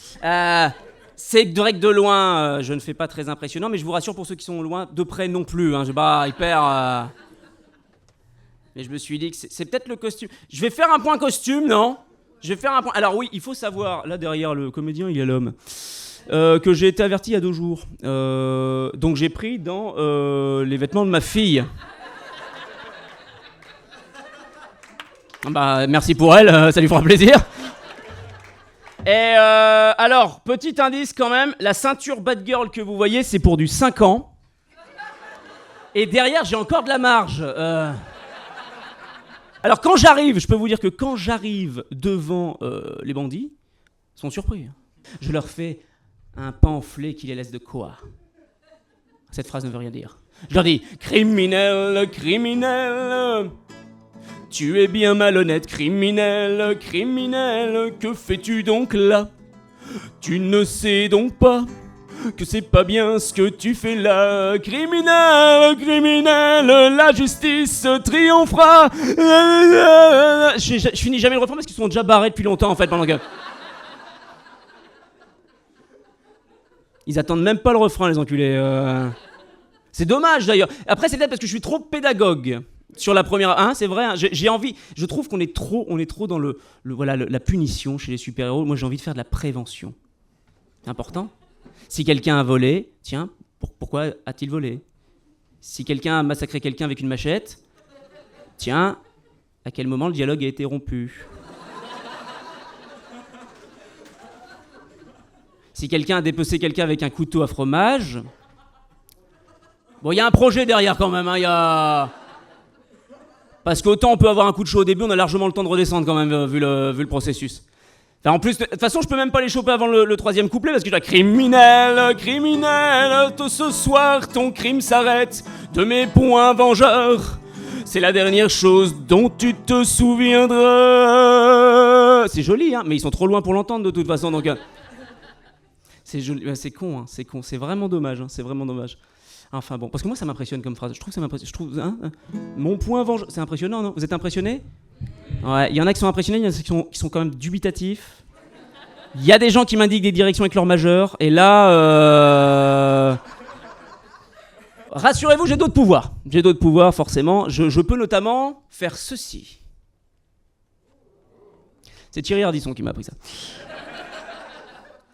C'est vrai que de loin, je ne fais pas très impressionnant, mais je vous rassure pour ceux qui sont loin, de près non plus. Hein, je pas hyper. Mais je me suis dit que c'est peut-être le costume. Je vais faire un point costume, non? Je vais faire un point. Alors oui, il faut savoir, là derrière le comédien, il y a l'homme, que j'ai été averti il y a 2 jours. Donc j'ai pris dans les vêtements de ma fille. Bah merci pour elle, ça lui fera plaisir. Et alors, petit indice quand même, la ceinture Batgirl que vous voyez, c'est pour du 5 ans. Et derrière, j'ai encore de la marge. Alors quand j'arrive, je peux vous dire que quand j'arrive devant les bandits, ils sont surpris. Je leur fais un pamphlet qui les laisse de quoi? Cette phrase ne veut rien dire. Je leur dis « Criminel, criminel !» Tu es bien malhonnête, criminel, criminel, que fais-tu donc là? Tu ne sais donc pas que c'est pas bien ce que tu fais là. Criminel, criminel, la justice triomphera. Je finis jamais le refrain parce qu'ils sont déjà barrés depuis longtemps en fait pendant que... Ils attendent même pas le refrain les enculés. C'est dommage d'ailleurs. Après c'est peut-être parce que je suis trop pédagogue. Sur la première, hein, c'est vrai. Hein, j'ai envie. Je trouve qu'on est trop dans la punition chez les super-héros. Moi, j'ai envie de faire de la prévention. C'est important. Si quelqu'un a volé, tiens, pourquoi a-t-il volé? Si quelqu'un a massacré quelqu'un avec une machette, tiens, à quel moment le dialogue a été rompu? Si quelqu'un a dépecé quelqu'un avec un couteau à fromage, bon, il y a un projet derrière quand même. Il y a. Parce qu'autant on peut avoir un coup de chaud au début, on a largement le temps de redescendre quand même, vu le processus. Enfin, en plus, de toute façon, je peux même pas les choper avant le 3e couplet, parce que je dis criminel, criminel, tôt ce soir, ton crime s'arrête de mes poings vengeurs. C'est la dernière chose dont tu te souviendras. C'est joli, hein, mais ils sont trop loin pour l'entendre de toute façon, donc... C'est joli, c'est con, hein, c'est con, c'est vraiment dommage, hein, c'est vraiment dommage. Enfin bon, parce que moi ça m'impressionne comme phrase. Je trouve que ça m'impressionne. Je trouve, mon point vengeur, c'est impressionnant, non? Vous êtes impressionnés? Ouais, il y en a qui sont impressionnés, il y en a qui sont quand même dubitatifs. Il y a des gens qui m'indiquent des directions avec leur majeur, et là... Rassurez-vous, j'ai d'autres pouvoirs. J'ai d'autres pouvoirs, forcément. Je peux notamment faire ceci. C'est Thierry Ardisson qui m'a appris ça.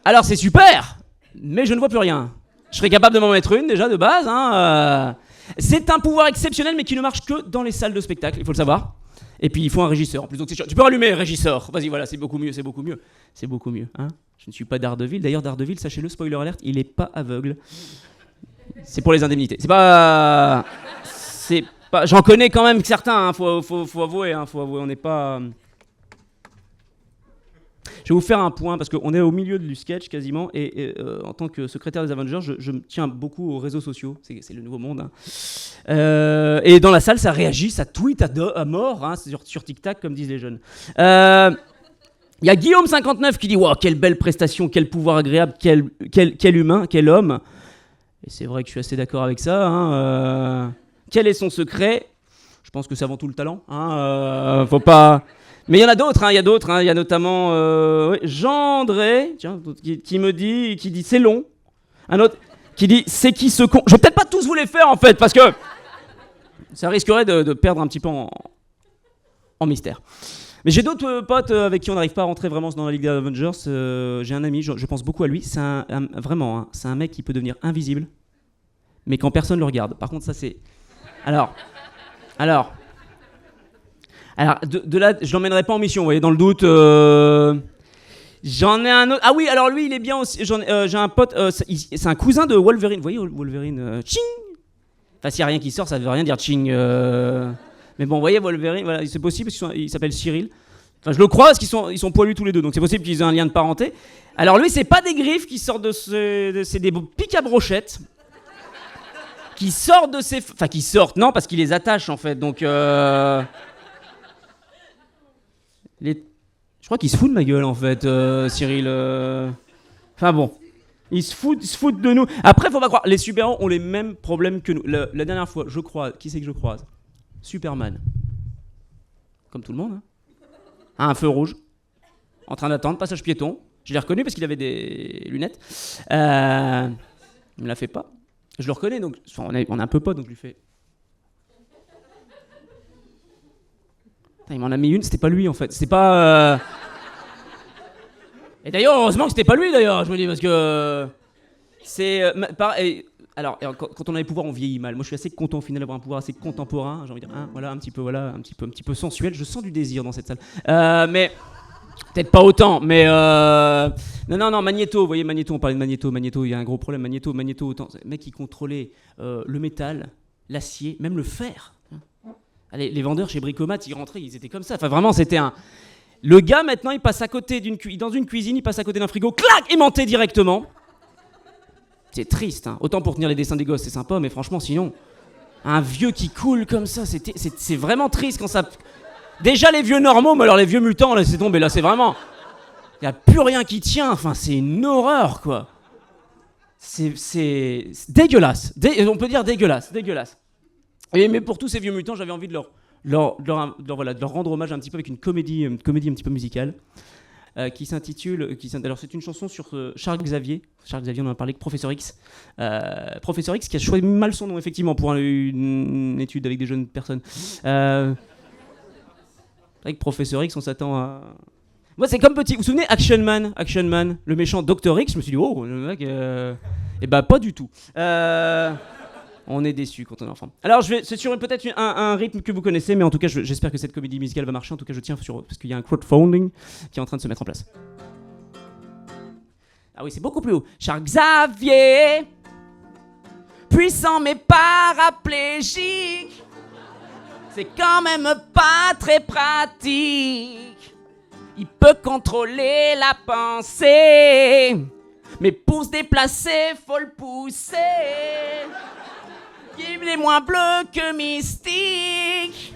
Alors, c'est super, mais je ne vois plus rien. Je serais capable de m'en mettre une, déjà, de base. C'est un pouvoir exceptionnel, mais qui ne marche que dans les salles de spectacle, il faut le savoir. Et puis, il faut un régisseur, en plus. Donc, tu peux rallumer, régisseur. Vas-y, voilà, c'est beaucoup mieux. Je ne suis pas Daredevil. D'ailleurs, Daredevil, sachez-le, spoiler alert, il n'est pas aveugle. C'est pour les indemnités. C'est pas. J'en connais quand même certains. Faut avouer. On n'est pas. Je vais vous faire un point parce qu'on est au milieu du sketch quasiment et en tant que secrétaire des Avengers, je me tiens beaucoup aux réseaux sociaux. C'est le nouveau monde. Et dans la salle, ça réagit, ça tweet à mort. Sur TikTok, comme disent les jeunes. Il y a Guillaume59 qui dit wow, quelle belle prestation, quel pouvoir agréable, quel humain, quel homme. Et c'est vrai que je suis assez d'accord avec ça. Quel est son secret ? Je pense que c'est avant tout le talent. Faut pas... Mais il y en a d'autres. Il y a notamment Jean-André qui dit c'est long. Un autre qui dit c'est qui ce con ? Je vais peut-être pas tous vous les faire en fait parce que ça risquerait de perdre un petit peu en mystère. Mais j'ai d'autres potes avec qui on n'arrive pas à rentrer vraiment dans la Ligue des Avengers. J'ai un ami, je pense beaucoup à lui. C'est vraiment, c'est un mec qui peut devenir invisible, mais quand personne le regarde. Par contre, ça c'est... Alors, de là, je l'emmènerai pas en mission, vous voyez, dans le doute. J'en ai un autre. Ah oui, alors lui, il est bien aussi. J'ai un pote, c'est un cousin de Wolverine. Vous voyez, Wolverine, ching. Enfin, s'il n'y a rien qui sort, ça ne veut rien dire ching. Mais bon, vous voyez, Wolverine, voilà, c'est possible parce qu'il s'appelle Cyril. Enfin, je le crois parce qu'ils sont poilus tous les deux, donc c'est possible qu'ils aient un lien de parenté. Alors lui, c'est pas des griffes qui sortent c'est des pics à brochettes. Qui sortent de ses... Enfin, qui sortent, non, parce qu'il les attache, en fait, donc... Je crois qu'il se fout de ma gueule, en fait, Cyril. Enfin bon, il se fout de nous. Après, faut pas croire, les super-héros ont les mêmes problèmes que nous. La dernière fois, je croise... Qui c'est que je croise ? Superman. Comme tout le monde, à un feu rouge, en train d'attendre, passage piéton. Je l'ai reconnu parce qu'il avait des lunettes. Il me l'a fait pas. Je le reconnais, donc on est un peu potes, donc je lui fais... Putain, il m'en a mis une, c'était pas lui en fait. C'était pas... Et d'ailleurs, heureusement que c'était pas lui d'ailleurs, je me dis, parce que... C'est... Alors, quand on a les pouvoirs, on vieillit mal. Moi, je suis assez content au final d'avoir un pouvoir assez contemporain. J'ai envie de dire, un petit peu sensuel. Je sens du désir dans cette salle. Mais... Peut-être pas autant, mais non, Magneto, vous voyez, Magneto, on parlait de Magneto, il y a un gros problème, Magneto, autant, le mec qui contrôlait le métal, l'acier, même le fer. Allez, les vendeurs chez Bricomat, ils rentraient, ils étaient comme ça, enfin vraiment, c'était un... Le gars, maintenant, il passe à côté dans une cuisine, il passe à côté d'un frigo, clac, aimanté directement. C'est triste, Autant pour tenir les dessins des gosses, c'est sympa, mais franchement, sinon, un vieux qui coule comme ça, c'est vraiment triste quand ça... Déjà les vieux normaux, mais alors les vieux mutants, là c'est tombé, là c'est vraiment... Il n'y a plus rien qui tient, enfin c'est une horreur quoi. C'est dégueulasse, on peut dire dégueulasse. Mais pour tous ces vieux mutants, j'avais envie de leur rendre hommage un petit peu avec une comédie un petit peu musicale qui s'intitule... Alors c'est une chanson sur Charles Xavier, on en a parlé avec Professeur X. Professeur X qui a choisi mal son nom effectivement pour une étude avec des jeunes personnes. Avec Professeur X, on s'attend à... Moi, c'est comme petit... Vous vous souvenez Action Man, le méchant Dr. X, je me suis dit, oh, le mec... Eh ben, pas du tout. On est déçus quand on est enfant. Alors, c'est sur peut-être un rythme que vous connaissez, mais en tout cas, j'espère que cette comédie musicale va marcher. En tout cas, je tiens sur... Parce qu'il y a un crowdfunding qui est en train de se mettre en place. Ah oui, c'est beaucoup plus haut. Charles Xavier, puissant mais paraplégique. C'est quand même pas très pratique. Il peut contrôler la pensée, mais pour se déplacer, faut le pousser. Il est moins bleu que Mystique.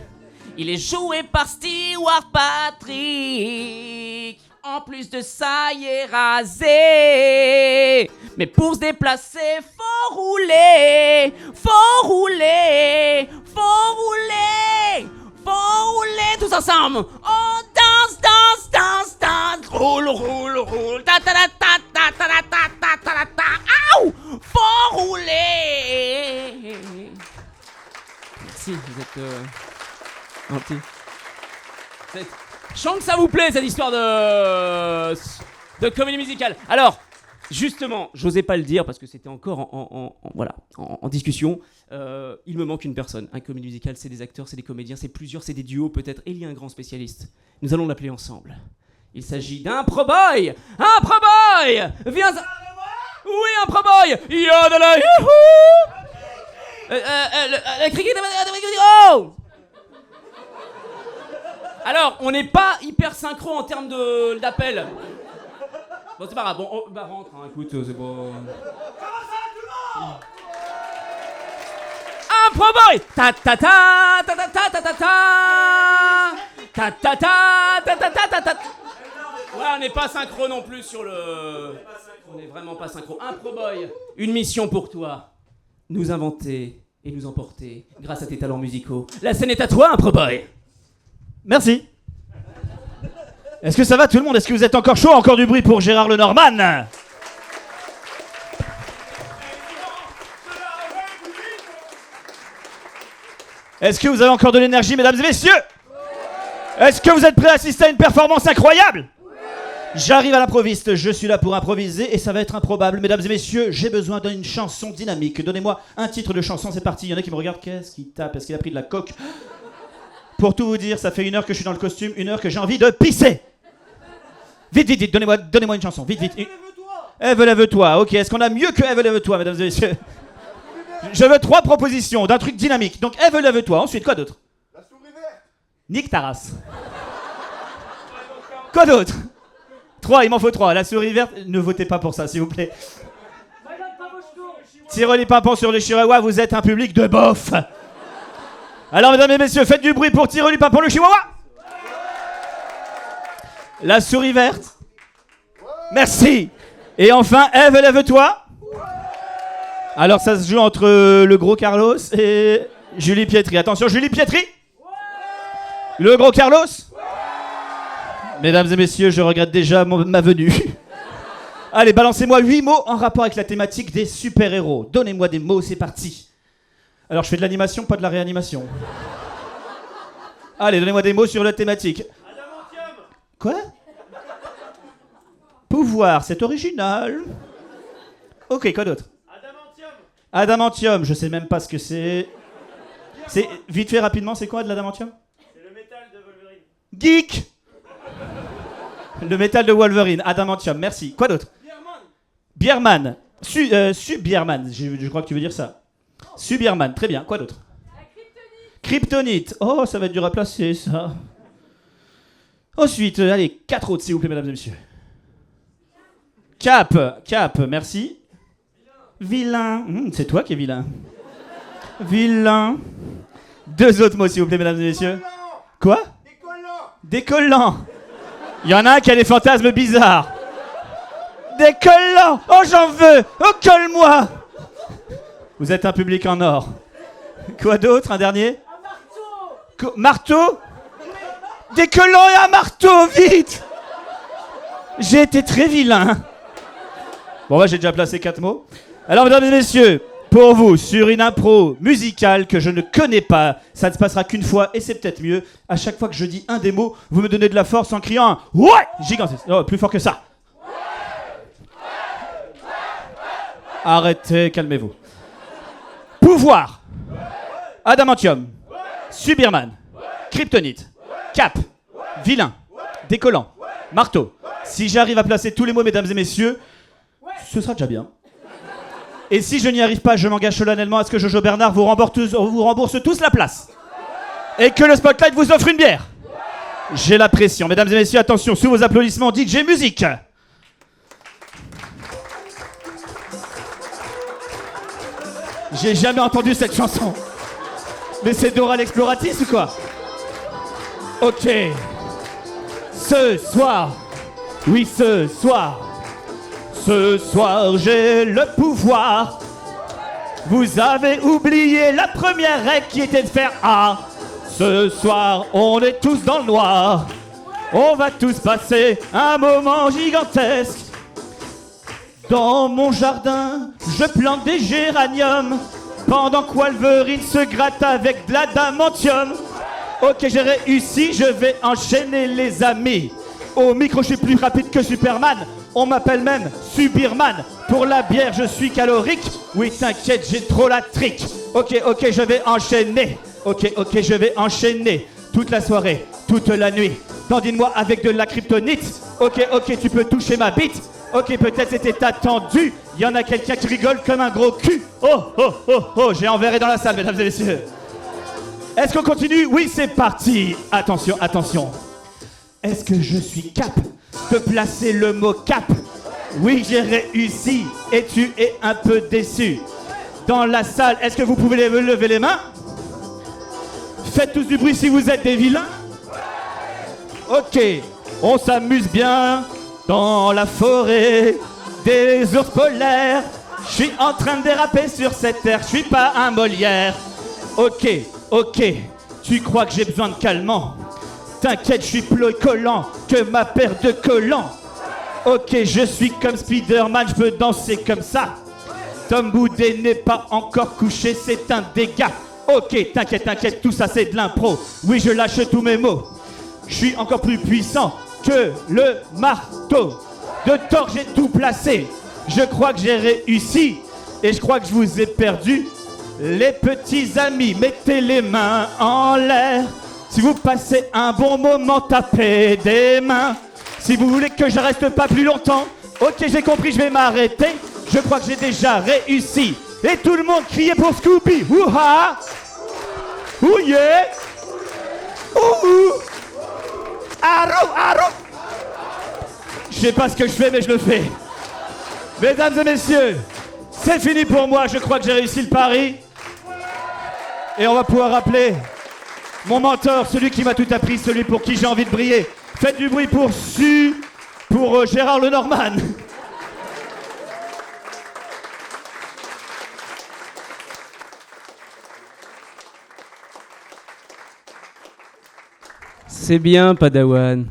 Il est joué par Stewart Patrick. En plus de ça, il est rasé. Mais pour se déplacer, faut rouler. Tous ensemble. On danse. Roule, roule, roule. Ta ta ta ta ta ta ta ta ta ta ta. Aouh! Faut rouler. Merci, vous êtes gentil. Je sens que ça vous plaît cette histoire de comédie musicale. Alors, justement, j'osais pas le dire parce que c'était encore en discussion. Il me manque une personne. Un comédie musicale, c'est des acteurs, c'est des comédiens, c'est plusieurs, c'est des duos peut-être. Et il y a un grand spécialiste. Nous allons l'appeler ensemble. Il s'agit d'un pro-boy. Un pro-boy. Viens. Oui, un pro-boy. Yodala youhou. Oh. Alors, on n'est pas hyper synchro en termes d'appel. Bon, c'est pas grave. Bon, rentre, hein, écoute, c'est bon. Comment ça, tout le monde? Un pro-boy. Ta ta ta ta ta ta ta ta ta ta ta ta ta ta ta. Ouais, on n'est pas synchro non plus sur le... On n'est vraiment pas synchro. Un pro-boy, une mission pour toi. Nous inventer et nous emporter grâce à tes talents musicaux. La scène est à toi, un pro-boy. Merci. Est-ce que ça va tout le monde? Est-ce que vous êtes encore chaud? Encore du bruit pour Gérard Lenormand. Est-ce que vous avez encore de l'énergie, mesdames et messieurs? Est-ce que vous êtes prêts à assister à une performance incroyable? J'arrive à l'improviste, je suis là pour improviser et ça va être improbable. Mesdames et messieurs, j'ai besoin d'une chanson dynamique. Donnez-moi un titre de chanson, c'est parti. Il y en a qui me regardent, qu'est-ce qu'il tape? Est-ce qu'il a pris de la coke? Pour tout vous dire, ça fait 1 heure que je suis dans le costume, 1 heure que j'ai envie de pisser. Vite, vite, vite, donnez-moi une chanson, vite, vite. Ève, lève-toi, ok. Est-ce qu'on a mieux que Ève, lève-toi, mesdames et messieurs? Je veux 3 propositions d'un truc dynamique. Donc Ève, lève-toi, ensuite quoi d'autre? La souris verte. Nique ta race. Quoi d'autre? 3, il m'en faut 3. La souris verte, ne votez pas pour ça, s'il vous plaît. Tirez les pimpons sur les chihuahuas, vous êtes un public de bof. Alors, mesdames et messieurs, faites du bruit pour Tirez les pimpons le chihuahua. La souris verte. Merci. Et enfin, Ève, lève-toi. Alors, ça se joue entre le gros Carlos et Julie Pietri. Attention, Julie Pietri. Le gros Carlos. Mesdames et messieurs, je regrette déjà ma venue. Allez, balancez-moi 8 mots en rapport avec la thématique des super-héros. Donnez-moi des mots, c'est parti. Alors, je fais de l'animation, pas de la réanimation. Allez, donnez-moi des mots sur la thématique. Adamantium. Quoi? Pouvoir, c'est original. Ok, quoi d'autre? Adamantium. Adamantium, je sais même pas ce que c'est. C'est vite fait, rapidement, c'est quoi de l'adamantium? C'est le métal de Wolverine. Geek. Le métal de Wolverine, adamantium, merci. Quoi d'autre? Bierman. Bierman, je crois que tu veux dire ça. Bierman, très bien. Quoi d'autre? Kryptonite. Oh, ça va être dur à placer, ça. Ensuite, allez, 4 autres, s'il vous plaît, mesdames et messieurs. Cap, merci. Vilain. C'est toi qui es vilain. Vilain. 2 autres mots, s'il vous plaît, mesdames et messieurs. Quoi? Décollant. Il y en a un qui a des fantasmes bizarres. Décollant. Oh, j'en veux. Oh, colle-moi. Vous êtes un public en or. Quoi d'autre? Un dernier? Un marteau. Marteau? Décollant et un marteau, vite. J'ai été très vilain. Bon, j'ai déjà placé 4 mots. Alors, mesdames et messieurs, pour vous, sur une impro musicale que je ne connais pas, ça ne se passera qu'une fois et c'est peut-être mieux. À chaque fois que je dis un des mots, vous me donnez de la force en criant un « Ouais » gigantesque. Oh, plus fort que ça. Arrêtez, calmez-vous. Pouvoir. Adamantium. Superman. Kryptonite. Cap. Vilain. Décollant. Marteau. Si j'arrive à placer tous les mots, mesdames et messieurs, ce sera déjà bien. Et si je n'y arrive pas, je m'engage solennellement à ce que Jojo Bernard vous rembourse tous la place. Et que le Spotlight vous offre une bière. J'ai la pression. Mesdames et messieurs, attention, sous vos applaudissements, DJ Musique. J'ai jamais entendu cette chanson. Mais c'est Dora l'Exploratrice ou quoi? Ok. Ce soir. Oui, ce soir. Ce soir, j'ai le pouvoir. Vous avez oublié la première règle qui était de faire A. Ce soir, on est tous dans le noir. On va tous passer un moment gigantesque. Dans mon jardin, je plante des géraniums, pendant que Wolverine se gratte avec de l'adamantium. Ok, j'ai réussi, je vais enchaîner les amis. Au micro, je suis plus rapide que Superman. On m'appelle même Subirman. Pour la bière, je suis calorique. Oui, t'inquiète, j'ai trop la trique. Ok, je vais enchaîner. Ok, je vais enchaîner. Toute la soirée, toute la nuit. Dandine-moi avec de la kryptonite. Ok, tu peux toucher ma bite. Ok, peut-être c'était attendu. Y en a quelqu'un qui rigole comme un gros cul. Oh, j'ai enverré dans la salle, mesdames et messieurs. Est-ce qu'on continue? Oui, c'est parti. Attention. Est-ce que je suis cap de placer le mot cap? Oui, j'ai réussi et tu es un peu déçu. Dans la salle, est-ce que vous pouvez lever les mains? Faites tous du bruit si vous êtes des vilains. Ok, on s'amuse bien dans la forêt des ours polaires. Je suis en train de déraper sur cette terre, je suis pas un Molière. Ok, tu crois que j'ai besoin de calmant? T'inquiète, je suis plus collant que ma paire de collants. Ok, je suis comme Spider-Man, je peux danser comme ça. Tom Boudet n'est pas encore couché, c'est un dégât. Ok, t'inquiète, tout ça c'est de l'impro. Oui, je lâche tous mes mots. Je suis encore plus puissant que le marteau. De Thor, j'ai tout placé. Je crois que j'ai réussi. Et je crois que je vous ai perdu. Les petits amis, mettez les mains en l'air. Si vous passez un bon moment, tapez des mains. Si vous voulez que je reste pas plus longtemps, ok, j'ai compris, je vais m'arrêter. Je crois que j'ai déjà réussi. Et tout le monde criait pour Scooby. Ouha! Ouh yeah! Ouh! Arrow! Je sais pas ce que je fais, mais je le fais. Mesdames et messieurs, c'est fini pour moi. Je crois que j'ai réussi le pari. Et on va pouvoir appeler mon mentor, celui qui m'a tout appris, celui pour qui j'ai envie de briller. Faites du bruit pour Gérard Lenormand. C'est bien, Padawan.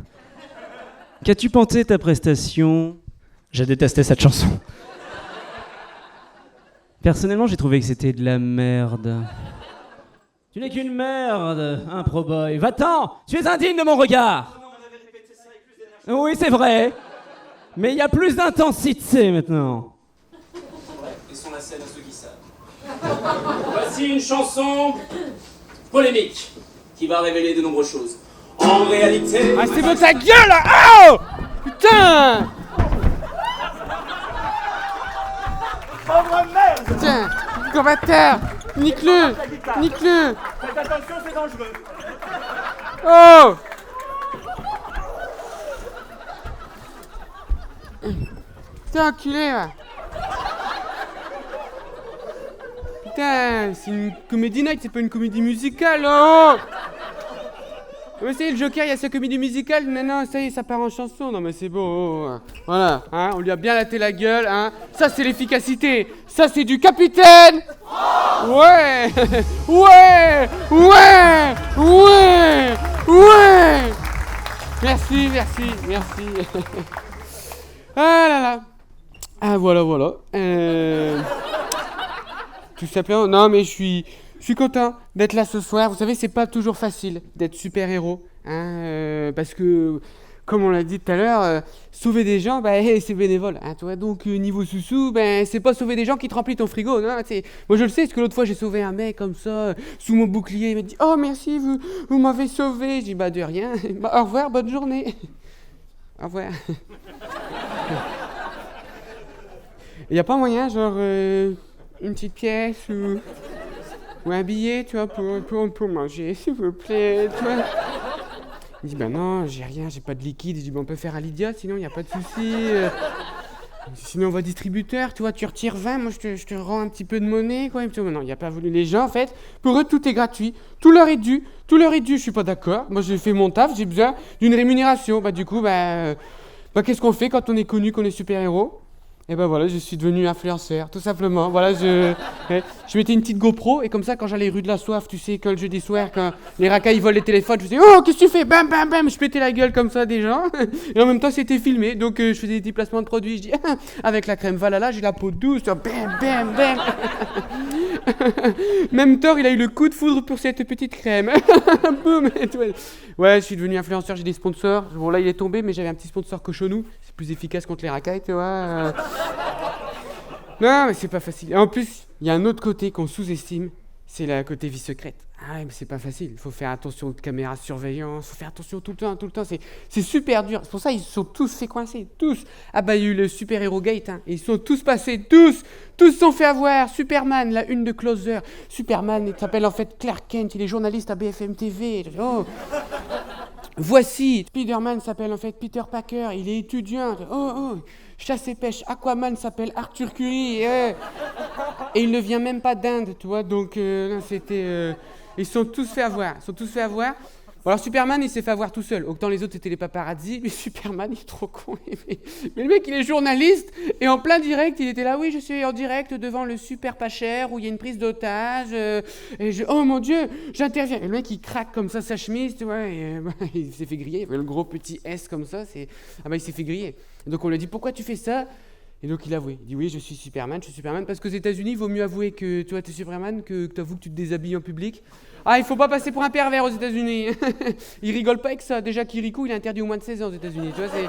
Qu'as-tu pensé de ta prestation? J'ai détesté cette chanson. Personnellement, j'ai trouvé que c'était de la merde. Tu n'es qu'une merde, impro boy. Va-t'en! Tu es indigne de mon regard! Oui, c'est vrai. Mais il y a plus d'intensité maintenant. Laissons la scène à ceux qui savent. Voici une chanson polémique qui va révéler de nombreuses choses. En réalité... Ah, c'est bon ta gueule là! Oh! Putain! Pauvre merde! Tiens, combatteur! Nique-le! Faites attention, c'est dangereux. Oh! Putain, enculé là! Putain, c'est une comédie night, c'est pas une comédie musicale, oh! Mais c'est le Joker, il y a sa comédie musicale, non, ça y est, ça part en chanson, non mais c'est beau, oh. Voilà, hein, on lui a bien laté la gueule, hein, ça c'est l'efficacité, ça c'est du capitaine! Ouais! Merci. Ah là là. Ah voilà. Tout simplement, non mais je suis content d'être là ce soir. Vous savez, c'est pas toujours facile d'être super-héros, hein, parce que, comme on l'a dit tout à l'heure, sauver des gens, c'est bénévole. Hein, tu vois, donc, niveau sous-sous, c'est pas sauver des gens qui te remplissent ton frigo. Non, moi, je le sais, parce que l'autre fois, j'ai sauvé un mec comme ça, sous mon bouclier. Il m'a dit « Oh, merci, vous m'avez sauvé. » J'ai dit « de rien. Au revoir, bonne journée. » Au revoir. Il n'y a pas moyen, genre, une petite pièce ou un billet, tu vois, pour manger, s'il vous plaît, tu vois. Il dit, non, j'ai rien, j'ai pas de liquide. Je dis, on peut faire à l'idiote, sinon il n'y a pas de souci. Sinon on va distributeur, tu vois, tu retires 20, moi je te rends un petit peu de monnaie, quoi. Non, il n'y a pas voulu. Les gens, en fait, pour eux, tout est gratuit, tout leur est dû, je suis pas d'accord. Moi j'ai fait mon taf, j'ai besoin d'une rémunération. Du coup, qu'est-ce qu'on fait quand on est connu, qu'on est super-héros? Et ben voilà, je suis devenu influenceur, tout simplement. Voilà, je mettais une petite GoPro et comme ça, quand j'allais rue de la Soif, tu sais, quand le jeudi soir, quand les racailles volent les téléphones, je faisais « Oh, qu'est-ce que tu fais ?» Bam, bam, bam, je pétais la gueule comme ça des gens. Et en même temps, c'était filmé, donc je faisais des petits placements de produits. Je dis « Avec la crème Valhalla, j'ai la peau douce. » Bam, bam, bam. Même Thor, il a eu le coup de foudre pour cette petite crème. Boum. Ouais, je suis devenu influenceur, j'ai des sponsors. Bon, là, il est tombé, mais j'avais un petit sponsor cochonou. C'est plus efficace contre les racailles, tu vois. Non, mais c'est pas facile. Et en plus, il y a un autre côté qu'on sous-estime, c'est le côté vie secrète. Ah ouais, mais c'est pas facile. Il faut faire attention aux caméras de surveillance, il faut faire attention tout le temps. C'est super dur. C'est pour ça qu'ils se sont tous fait coincer, tous. Ah bah, il y a eu le super-héros gate, hein. Et ils sont tous passés, tous se sont fait avoir. Superman, la une de Closer. Superman, il s'appelle en fait Clark Kent, il est journaliste à BFM TV. Oh. Voici, Spider-Man s'appelle en fait Peter Parker, il est étudiant. Oh. Chasse et pêche, Aquaman s'appelle Arthur Curry. Et il ne vient même pas d'Inde, tu vois. Donc, non, c'était... Ils sont tous fait avoir. Bon, alors, Superman, il s'est fait avoir tout seul. Autant les autres, c'était les paparazzi. Mais Superman, il est trop con. Mais le mec, il est journaliste. Et en plein direct, il était là. Oui, je suis en direct devant le super pas cher où il y a une prise d'otage. Oh mon Dieu, j'interviens. Et le mec, il craque comme ça sa chemise, tu vois. Et, il s'est fait griller. Il avait le gros petit S comme ça. Il s'est fait griller. Et donc, on lui a dit, pourquoi tu fais ça ? Et donc, il a avoué. Il dit, oui, je suis Superman. Parce qu'aux États-Unis, il vaut mieux avouer que tu es Superman que tu avoues que tu te déshabilles en public. Ah, il faut pas passer pour un pervers aux États-Unis. Ils rigolent pas avec ça. Déjà, Kirikou, il est interdit aux moins de 16 ans aux États-Unis. Tu vois, c'est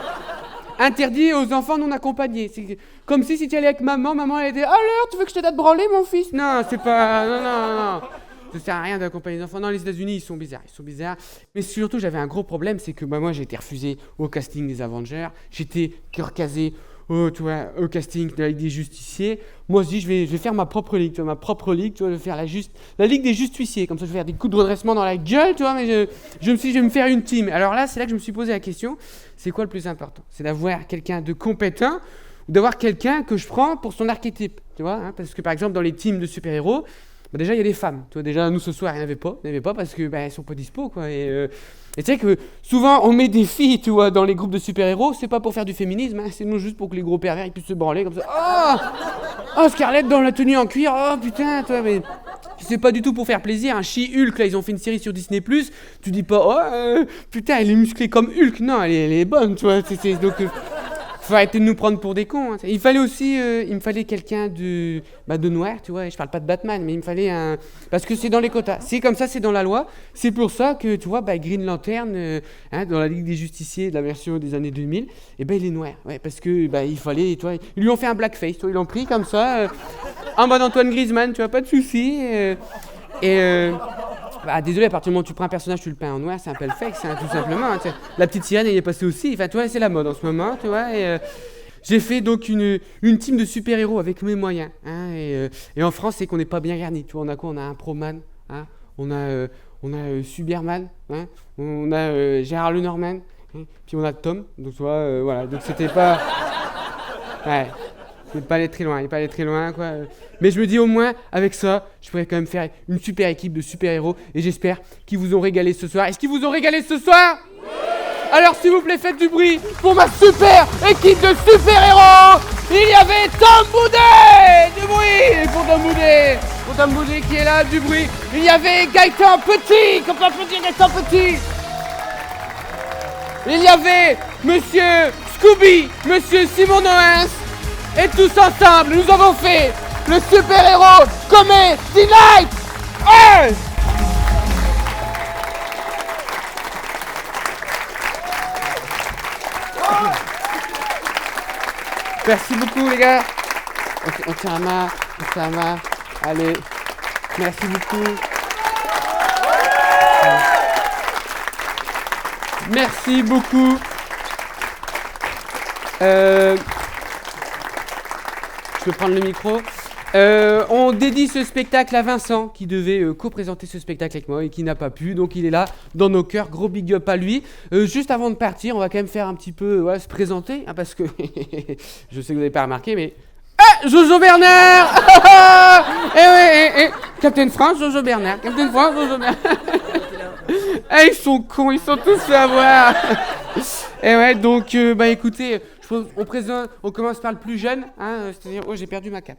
interdit aux enfants non accompagnés. C'est comme si tu allais avec maman, elle était alors, tu veux que je t'aide à te branler, mon fils ? Non, c'est pas. Non. Ça sert à rien d'accompagner les enfants. Non, les États-Unis, ils sont bizarres. Mais surtout, j'avais un gros problème, c'est que moi, j'ai été refusé au casting des Avengers. J'étais recasé au casting de la Ligue des Justiciers. Moi, je dis, je vais faire ma propre ligue, tu vois, je vais faire la Ligue des Justiciers. Comme ça, je vais faire des coups de redressement dans la gueule, tu vois, mais je me suis dit, je vais me faire une team. Alors là, c'est là que je me suis posé la question, c'est quoi le plus important ? C'est d'avoir quelqu'un de compétent ou d'avoir quelqu'un que je prends pour son archétype, tu vois, hein, parce que, par exemple, dans les teams de super-héros, déjà, il y a des femmes. Tu vois, déjà, nous, ce soir, il n'y en avait pas parce que elles sont pas dispo, quoi. Et tu sais que souvent, on met des filles, tu vois, dans les groupes de super-héros. C'est pas pour faire du féminisme, hein, c'est nous juste pour que les gros pervers ils puissent se branler comme ça. Oh, Scarlett dans la tenue en cuir. Oh, putain, toi, mais c'est pas du tout pour faire plaisir. Un She-Hulk, là, ils ont fait une série sur Disney+. Tu dis pas, putain, elle est musclée comme Hulk. Non, elle est bonne, tu vois. Donc... faut arrêter de nous prendre pour des cons. Hein. Il fallait aussi, il me fallait quelqu'un de noir, tu vois. Je parle pas de Batman, mais il me fallait un... Parce que c'est dans les quotas. C'est comme ça, c'est dans la loi. C'est pour ça que, tu vois, Green Lantern, dans la Ligue des Justiciers de la version des années 2000, il est noir. Ouais, parce que il fallait, tu vois, ils lui ont fait un blackface, tu vois, ils l'ont pris comme ça, en mode Antoine Griezmann, tu vois, pas de souci. Désolé, à partir du moment où tu prends un personnage, tu le peins en noir, c'est un peu le fake, c'est tout simplement. Hein, la petite sirène, elle y est passée aussi. Enfin, tu vois, c'est la mode en ce moment, tu vois. J'ai fait donc une team de super-héros avec mes moyens. Hein, et en France, c'est qu'on n'est pas bien garni. Tu vois, on a quoi ? On a un Proman, hein, on a Superman, hein, on a Gérard Lenormand, hein, puis on a Tom. Donc, tu vois, voilà. Donc, c'était pas... Ouais. Il n'est pas allé très loin, quoi. Mais je me dis au moins, avec ça, je pourrais quand même faire une super équipe de super-héros. Et j'espère qu'ils vous ont régalé ce soir. Est-ce qu'ils vous ont régalé ce soir ? Oui ! Alors s'il vous plaît, faites du bruit pour ma super équipe de super-héros. Il y avait Tom Boudet. Du bruit pour Tom Boudet. Pour Tom Boudet qui est là, du bruit. Il y avait Gaëtan Petit. Qu'on peut applaudir Gaëtan Petit. Il y avait Monsieur Scooby, Monsieur Simon Noëns. Et tous ensemble, nous avons fait le super-héros Comedy Night. Hey! Merci beaucoup, les gars. On tient la main, Allez, merci beaucoup. Merci beaucoup. Je peux prendre le micro. On dédie ce spectacle à Vincent, qui devait co-présenter ce spectacle avec moi et qui n'a pas pu, donc il est là dans nos cœurs. Gros big up à lui. Juste avant de partir, on va quand même faire un petit peu se présenter, hein, parce que je sais que vous n'avez pas remarqué, mais Jojo Bernard. Captain France, Jojo Bernard. Ils sont cons, ils sont tous fait avoir. Et ouais, donc écoutez, je On commence par le plus jeune, hein, c'est-à-dire, oh, j'ai perdu ma cape.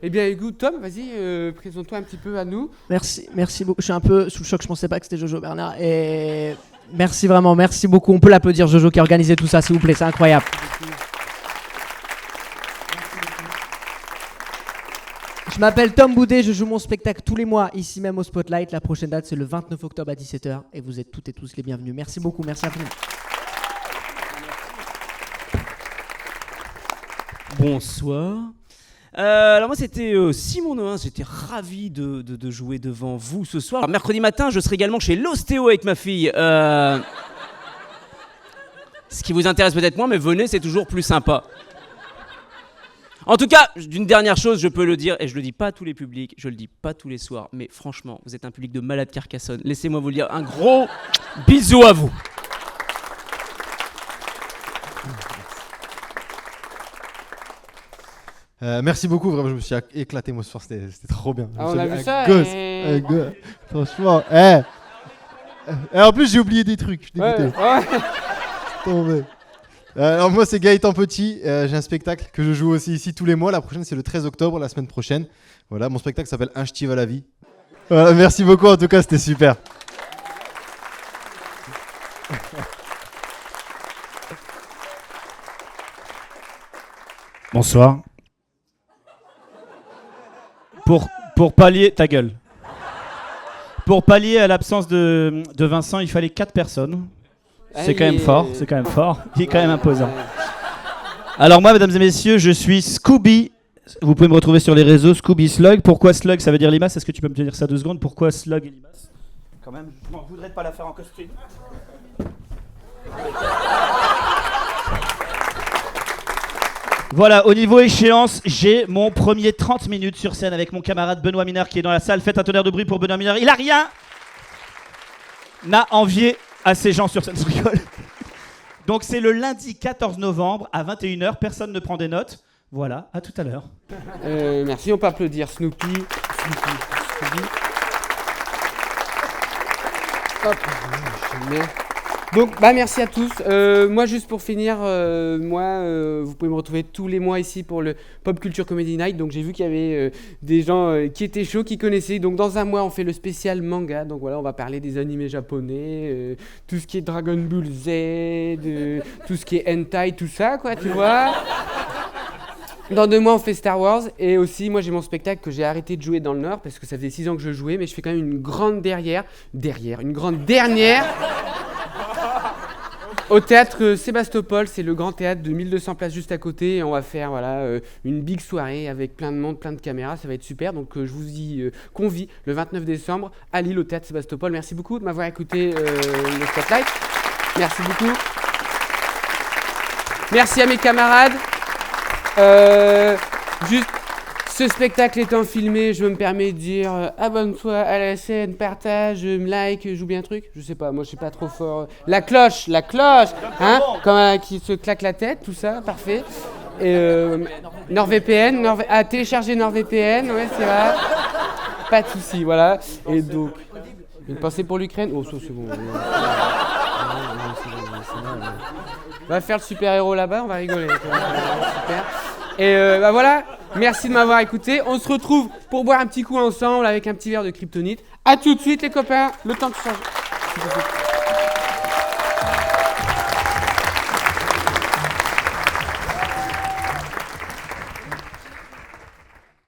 Eh bien, écoute, Tom, vas-y, présente-toi un petit peu à nous. Merci beaucoup. Je suis un peu sous le choc, je pensais pas que c'était Jojo Bernard. Et merci vraiment, merci beaucoup. On peut l'applaudir, Jojo, qui a organisé tout ça, s'il vous plaît, c'est incroyable. Je m'appelle Tom Boudet, je joue mon spectacle tous les mois, ici même au Spotlight. La prochaine date, c'est le 29 octobre à 17h. Et vous êtes toutes et tous les bienvenus. Merci beaucoup, merci infiniment. Bonsoir. Alors moi c'était Simon Noin, j'étais ravi de jouer devant vous ce soir. Alors, mercredi matin, je serai également chez l'ostéo avec ma fille. Ce qui vous intéresse peut-être moins, mais venez, c'est toujours plus sympa. En tout cas, d'une dernière chose, je peux le dire, et je le dis pas à tous les publics, je le dis pas tous les soirs, mais franchement, vous êtes un public de malades Carcassonne. Laissez-moi vous le dire, un gros bisou à vous. Merci beaucoup, vraiment, je me suis éclaté moi ce soir, c'était trop bien. Ah, on a vu ça. Franchement, en plus j'ai oublié des trucs, je suis dégoûté. Tombé. Alors moi c'est Gaëtan Petit, j'ai un spectacle que je joue aussi ici tous les mois. La prochaine c'est le 13 octobre, la semaine prochaine. Voilà, mon spectacle s'appelle Un ch'ti à la vie. Voilà, merci beaucoup en tout cas, c'était super. Bonsoir. Pour pallier ta gueule. Pour pallier à l'absence de Vincent, il fallait 4 personnes. C'est quand même fort, il est quand même imposant. Alors moi, mesdames et messieurs, je suis Scooby. Vous pouvez me retrouver sur les réseaux, Scooby Slug. Pourquoi Slug, ça veut dire limace? Est-ce que tu peux me dire ça 2 secondes? Pourquoi Slug et limace? Quand même, je ne voudrais pas la faire en costume. Voilà, au niveau échéance, j'ai mon premier 30 minutes sur scène avec mon camarade Benoît Minard qui est dans la salle. Faites un tonnerre de bruit pour Benoît Minard. Il a rien n'a envié à ces gens sur scène. Je rigole. Donc c'est le lundi 14 novembre à 21h. Personne ne prend des notes. Voilà, à tout à l'heure. Merci, on peut applaudir Snoopy. Hop, donc, merci à tous. Moi, juste pour finir, vous pouvez me retrouver tous les mois ici pour le Pop Culture Comedy Night. Donc, j'ai vu qu'il y avait des gens qui étaient chauds, qui connaissaient. Donc, dans un mois, on fait le spécial manga. Donc, voilà, on va parler des animés japonais, tout ce qui est Dragon Ball Z, tout ce qui est hentai, tout ça, quoi, tu vois. Dans 2 mois, on fait Star Wars. Et aussi, moi, j'ai mon spectacle que j'ai arrêté de jouer dans le Nord parce que ça faisait 6 ans que je jouais. Mais je fais quand même une grande dernière au théâtre Sébastopol. C'est le grand théâtre de 1200 places juste à côté. Et on va faire une big soirée avec plein de monde, plein de caméras. Ça va être super. Donc, je vous y convie le 29 décembre à Lille, au théâtre Sébastopol. Merci beaucoup de m'avoir écouté le Spotlight. Merci beaucoup. Merci à mes camarades. Juste, ce spectacle étant filmé, je me permets de dire abonne-toi à la chaîne, partage, like, joue bien un truc. Je sais pas, moi je suis pas trop fort. La cloche, hein, qui se claque la tête, tout ça, parfait. NordVPN, télécharger NordVPN, ouais c'est vrai. Pas de soucis, voilà. Et donc, une pensée pour l'Ukraine. Oh, ça c'est bon. On va faire le super-héros là-bas, on va rigoler. Super. Et voilà, merci de m'avoir écouté. On se retrouve pour boire un petit coup ensemble avec un petit verre de kryptonite. A tout de suite les copains, le temps de changer.